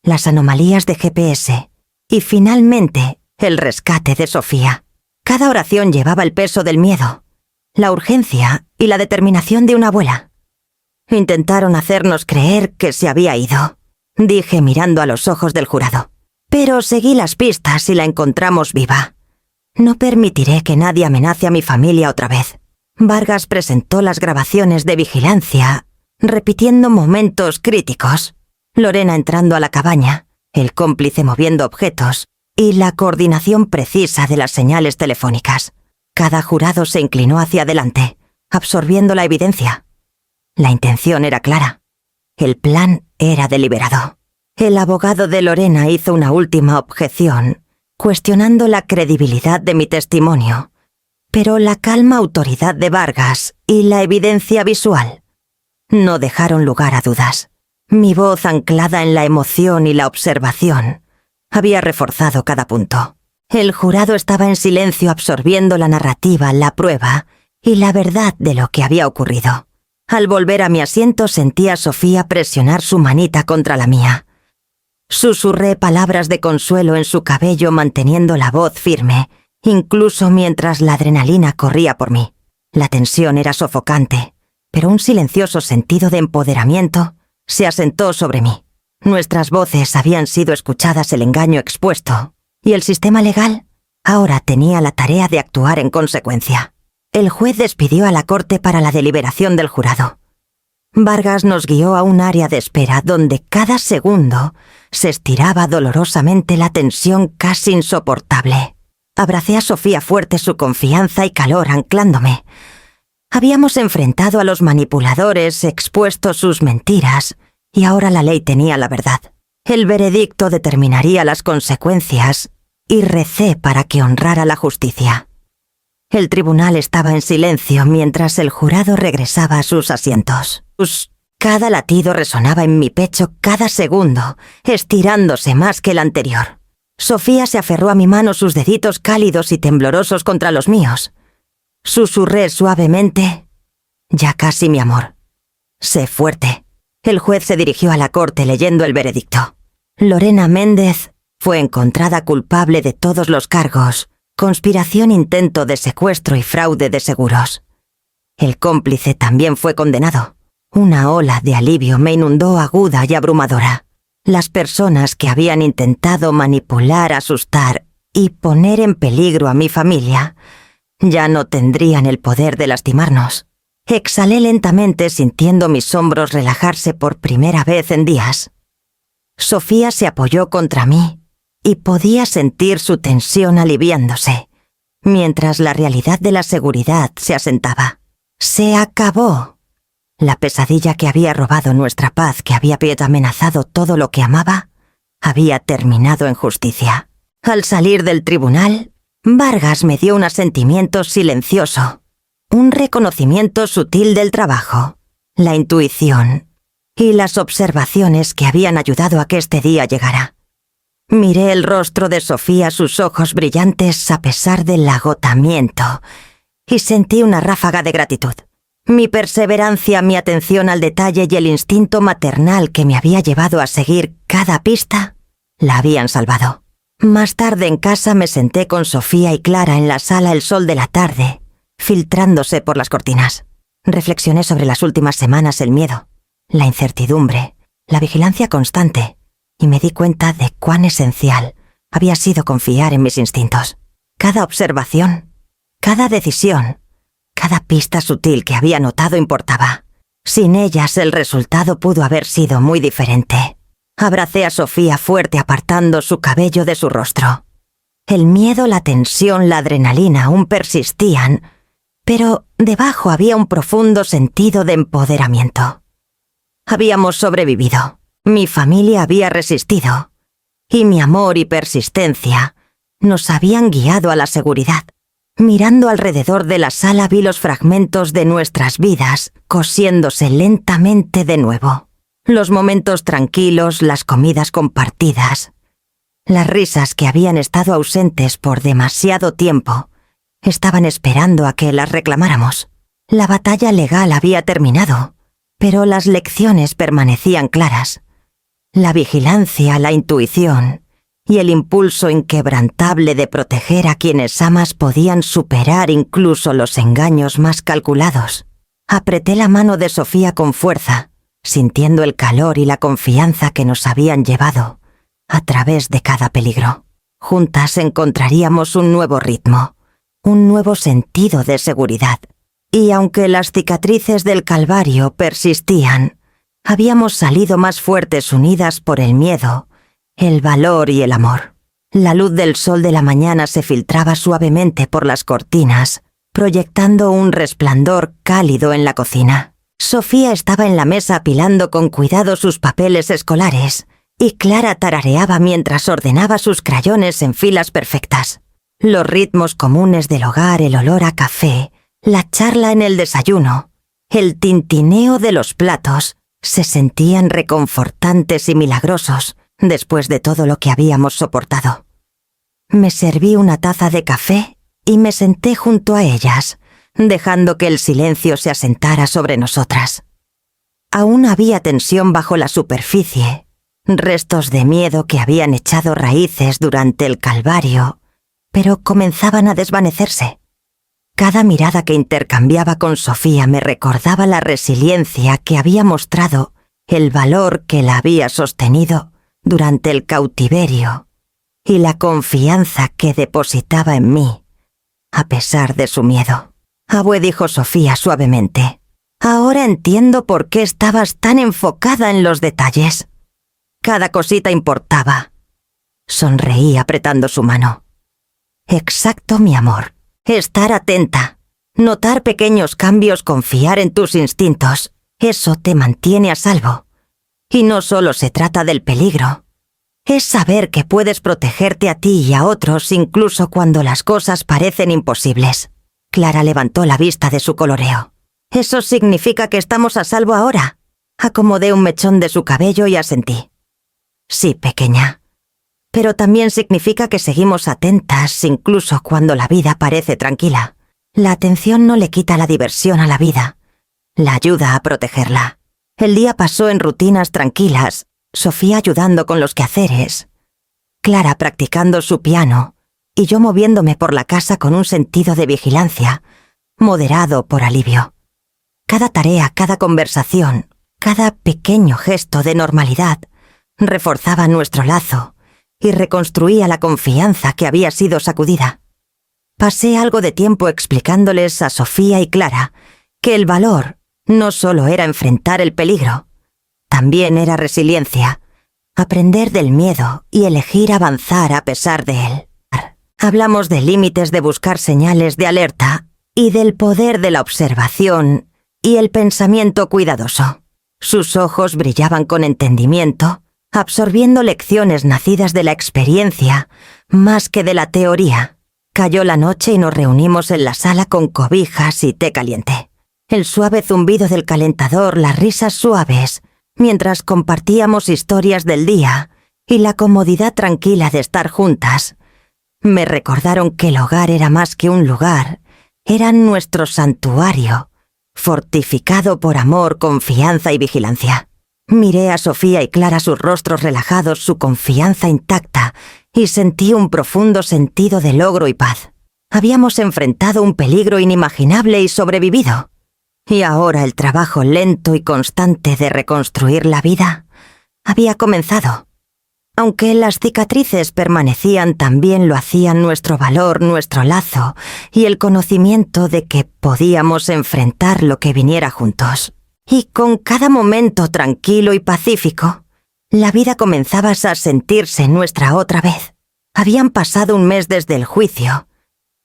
las anomalías de GPS y finalmente el rescate de Sofía. Cada oración llevaba el peso del miedo, la urgencia y la determinación de una abuela. Intentaron hacernos creer que se había ido, dije mirando a los ojos del jurado. Pero seguí las pistas y la encontramos viva. No permitiré que nadie amenace a mi familia otra vez. Vargas presentó las grabaciones de vigilancia, repitiendo momentos críticos. Lorena entrando a la cabaña, el cómplice moviendo objetos y la coordinación precisa de las señales telefónicas. Cada jurado se inclinó hacia adelante, absorbiendo la evidencia. La intención era clara. El plan era deliberado. El abogado de Lorena hizo una última objeción, cuestionando la credibilidad de mi testimonio, pero la calma autoridad de Vargas y la evidencia visual no dejaron lugar a dudas. Mi voz, anclada en la emoción y la observación, había reforzado cada punto. El jurado estaba en silencio absorbiendo la narrativa, la prueba y la verdad de lo que había ocurrido. Al volver a mi asiento sentí a Sofía presionar su manita contra la mía. Susurré palabras de consuelo en su cabello manteniendo la voz firme, incluso mientras la adrenalina corría por mí. La tensión era sofocante, pero un silencioso sentido de empoderamiento se asentó sobre mí. Nuestras voces habían sido escuchadas, el engaño expuesto, y el sistema legal ahora tenía la tarea de actuar en consecuencia. El juez despidió a la corte para la deliberación del jurado. Vargas nos guió a un área de espera donde cada segundo se estiraba dolorosamente la tensión casi insoportable. Abracé a Sofía fuerte, su confianza y calor anclándome. Habíamos enfrentado a los manipuladores, expuesto sus mentiras, y ahora la ley tenía la verdad. El veredicto determinaría las consecuencias y recé para que honrara la justicia. El tribunal estaba en silencio mientras el jurado regresaba a sus asientos. Cada latido resonaba en mi pecho cada segundo, estirándose más que el anterior. Sofía se aferró a mi mano, sus deditos cálidos y temblorosos contra los míos. Susurré suavemente: «Ya casi, mi amor. Sé fuerte». El juez se dirigió a la corte leyendo el veredicto. Lorena Méndez fue encontrada culpable de todos los cargos: conspiración, intento de secuestro y fraude de seguros. El cómplice también fue condenado. Una ola de alivio me inundó, aguda y abrumadora. Las personas que habían intentado manipular, asustar y poner en peligro a mi familia ya no tendrían el poder de lastimarnos. Exhalé lentamente, sintiendo mis hombros relajarse por primera vez en días. Sofía se apoyó contra mí y podía sentir su tensión aliviándose, mientras la realidad de la seguridad se asentaba. Se acabó. La pesadilla que había robado nuestra paz, que había amenazado todo lo que amaba, había terminado en justicia. Al salir del tribunal, Vargas me dio un asentimiento silencioso, un reconocimiento sutil del trabajo, la intuición y las observaciones que habían ayudado a que este día llegara. Miré el rostro de Sofía, sus ojos brillantes a pesar del agotamiento, y sentí una ráfaga de gratitud. Mi perseverancia, mi atención al detalle y el instinto maternal que me había llevado a seguir cada pista la habían salvado. Más tarde en casa me senté con Sofía y Clara en la sala, el sol de la tarde filtrándose por las cortinas. Reflexioné sobre las últimas semanas, el miedo, la incertidumbre, la vigilancia constante, y me di cuenta de cuán esencial había sido confiar en mis instintos. Cada observación, cada decisión, cada pista sutil que había notado importaba. Sin ellas el resultado pudo haber sido muy diferente. Abracé a Sofía fuerte, apartando su cabello de su rostro. El miedo, la tensión, la adrenalina aún persistían, pero debajo había un profundo sentido de empoderamiento. Habíamos sobrevivido, mi familia había resistido, y mi amor y persistencia nos habían guiado a la seguridad. Mirando alrededor de la sala vi los fragmentos de nuestras vidas cosiéndose lentamente de nuevo. Los momentos tranquilos, las comidas compartidas, las risas que habían estado ausentes por demasiado tiempo, estaban esperando a que las reclamáramos. La batalla legal había terminado, pero las lecciones permanecían claras. La vigilancia, la intuición y el impulso inquebrantable de proteger a quienes amas podían superar incluso los engaños más calculados. Apreté la mano de Sofía con fuerza, sintiendo el calor y la confianza que nos habían llevado a través de cada peligro. Juntas encontraríamos un nuevo ritmo, un nuevo sentido de seguridad. Y aunque las cicatrices del Calvario persistían, habíamos salido más fuertes unidas por el miedo, el valor y el amor. La luz del sol de la mañana se filtraba suavemente por las cortinas, proyectando un resplandor cálido en la cocina. Sofía estaba en la mesa apilando con cuidado sus papeles escolares, y Clara tarareaba mientras ordenaba sus crayones en filas perfectas. Los ritmos comunes del hogar, el olor a café, la charla en el desayuno, el tintineo de los platos, se sentían reconfortantes y milagrosos después de todo lo que habíamos soportado. Me serví una taza de café y me senté junto a ellas, dejando que el silencio se asentara sobre nosotras. Aún había tensión bajo la superficie, restos de miedo que habían echado raíces durante el Calvario, pero comenzaban a desvanecerse. Cada mirada que intercambiaba con Sofía me recordaba la resiliencia que había mostrado, el valor que la había sostenido durante el cautiverio y la confianza que depositaba en mí, a pesar de su miedo. Abue, dijo Sofía suavemente, ahora entiendo por qué estabas tan enfocada en los detalles. Cada cosita importaba. Sonreí apretando su mano. Exacto, mi amor. Estar atenta, notar pequeños cambios, confiar en tus instintos, eso te mantiene a salvo. Y no solo se trata del peligro. Es saber que puedes protegerte a ti y a otros incluso cuando las cosas parecen imposibles. Clara levantó la vista de su coloreo. ¿Eso significa que estamos a salvo ahora? Acomodé un mechón de su cabello y asentí. Sí, pequeña. Pero también significa que seguimos atentas incluso cuando la vida parece tranquila. La atención no le quita la diversión a la vida, la ayuda a protegerla. El día pasó en rutinas tranquilas, Sofía ayudando con los quehaceres, Clara practicando su piano y yo moviéndome por la casa con un sentido de vigilancia, moderado por alivio. Cada tarea, cada conversación, cada pequeño gesto de normalidad reforzaba nuestro lazo y reconstruía la confianza que había sido sacudida. Pasé algo de tiempo explicándoles a Sofía y Clara que el valor no solo era enfrentar el peligro, también era resiliencia, aprender del miedo y elegir avanzar a pesar de él. Hablamos de límites, de buscar señales de alerta y del poder de la observación y el pensamiento cuidadoso. Sus ojos brillaban con entendimiento, absorbiendo lecciones nacidas de la experiencia más que de la teoría. Cayó la noche y nos reunimos en la sala con cobijas y té caliente. El suave zumbido del calentador, las risas suaves, mientras compartíamos historias del día y la comodidad tranquila de estar juntas, me recordaron que el hogar era más que un lugar, era nuestro santuario, fortificado por amor, confianza y vigilancia. Miré a Sofía y Clara, sus rostros relajados, su confianza intacta, y sentí un profundo sentido de logro y paz. Habíamos enfrentado un peligro inimaginable y sobrevivido. Y ahora el trabajo lento y constante de reconstruir la vida había comenzado. Aunque las cicatrices permanecían, también lo hacían nuestro valor, nuestro lazo y el conocimiento de que podíamos enfrentar lo que viniera juntos. Y con cada momento tranquilo y pacífico, la vida comenzaba a sentirse nuestra otra vez. Habían pasado un mes desde el juicio,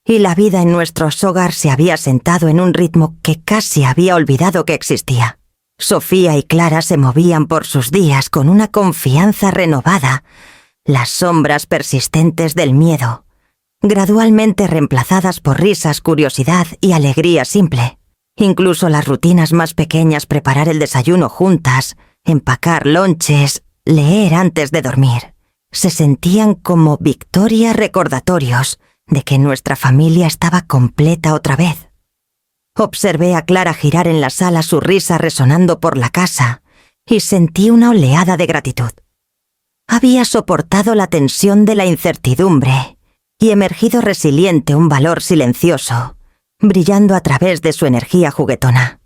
y la vida en nuestro hogar se había sentado en un ritmo que casi había olvidado que existía. Sofía y Clara se movían por sus días con una confianza renovada, las sombras persistentes del miedo, gradualmente reemplazadas por risas, curiosidad y alegría simple. Incluso las rutinas más pequeñas, preparar el desayuno juntas, empacar lonches, leer antes de dormir. Se sentían como victorias recordatorios de que nuestra familia estaba completa otra vez. Observé a Clara girar en la sala, su risa resonando por la casa, y sentí una oleada de gratitud. Había soportado la tensión de la incertidumbre y emergido resiliente, un valor silencioso, brillando a través de su energía juguetona.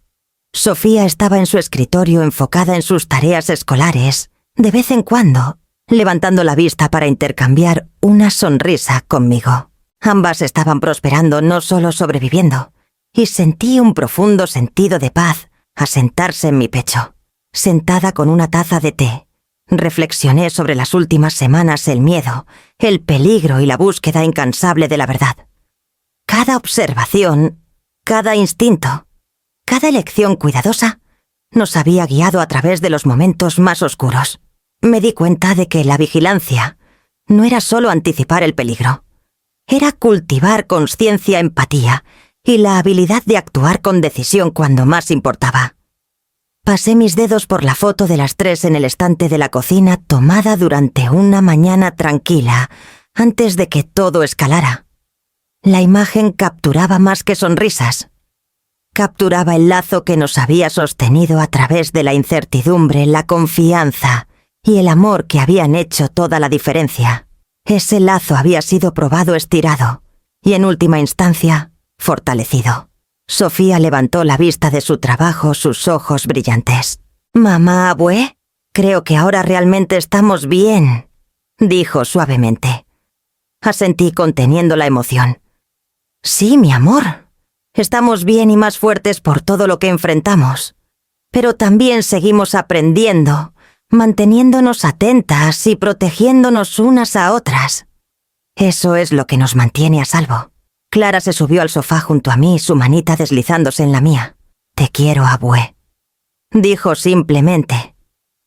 Sofía estaba en su escritorio enfocada en sus tareas escolares, de vez en cuando, levantando la vista para intercambiar una sonrisa conmigo. Ambas estaban prosperando, no solo sobreviviendo, y sentí un profundo sentido de paz asentarse en mi pecho. Sentada con una taza de té, reflexioné sobre las últimas semanas, el miedo, el peligro y la búsqueda incansable de la verdad. Cada observación, cada instinto, cada elección cuidadosa nos había guiado a través de los momentos más oscuros. Me di cuenta de que la vigilancia no era solo anticipar el peligro, era cultivar conciencia, empatía y la habilidad de actuar con decisión cuando más importaba. Pasé mis dedos por la foto de las 3 en el estante de la cocina, tomada durante una mañana tranquila, antes de que todo escalara. La imagen capturaba más que sonrisas. Capturaba el lazo que nos había sostenido a través de la incertidumbre, la confianza y el amor que habían hecho toda la diferencia. Ese lazo había sido probado, estirado y, en última instancia, fortalecido. Sofía levantó la vista de su trabajo, sus ojos brillantes. «Mamá, abue, creo que ahora realmente estamos bien», dijo suavemente. Asentí conteniendo la emoción. «Sí, mi amor. Estamos bien y más fuertes por todo lo que enfrentamos. Pero también seguimos aprendiendo, manteniéndonos atentas y protegiéndonos unas a otras. Eso es lo que nos mantiene a salvo». Clara se subió al sofá junto a mí, su manita deslizándose en la mía. «Te quiero, abue», dijo simplemente,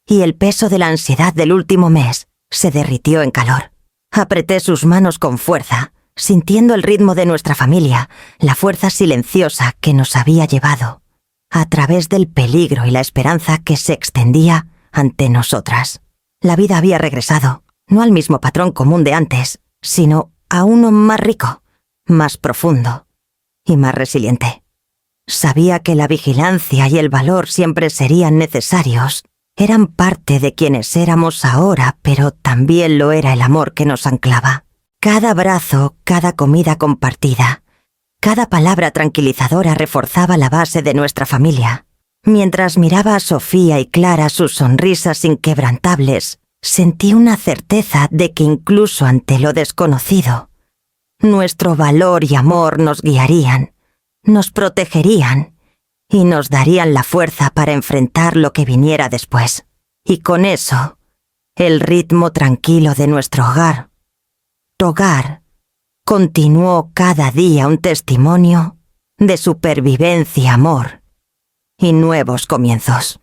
y el peso de la ansiedad del último mes se derritió en calor. Apreté sus manos con fuerza, sintiendo el ritmo de nuestra familia, la fuerza silenciosa que nos había llevado, a través del peligro y la esperanza que se extendía ante nosotras. La vida había regresado, no al mismo patrón común de antes, sino a uno más rico, más profundo y más resiliente. Sabía que la vigilancia y el valor siempre serían necesarios, eran parte de quienes éramos ahora, pero también lo era el amor que nos anclaba. Cada abrazo, cada comida compartida, cada palabra tranquilizadora reforzaba la base de nuestra familia. Mientras miraba a Sofía y Clara, sus sonrisas inquebrantables, sentí una certeza de que incluso ante lo desconocido, nuestro valor y amor nos guiarían, nos protegerían y nos darían la fuerza para enfrentar lo que viniera después. Y con eso, el ritmo tranquilo de nuestro hogar, continuó cada día un testimonio de supervivencia, amor y nuevos comienzos.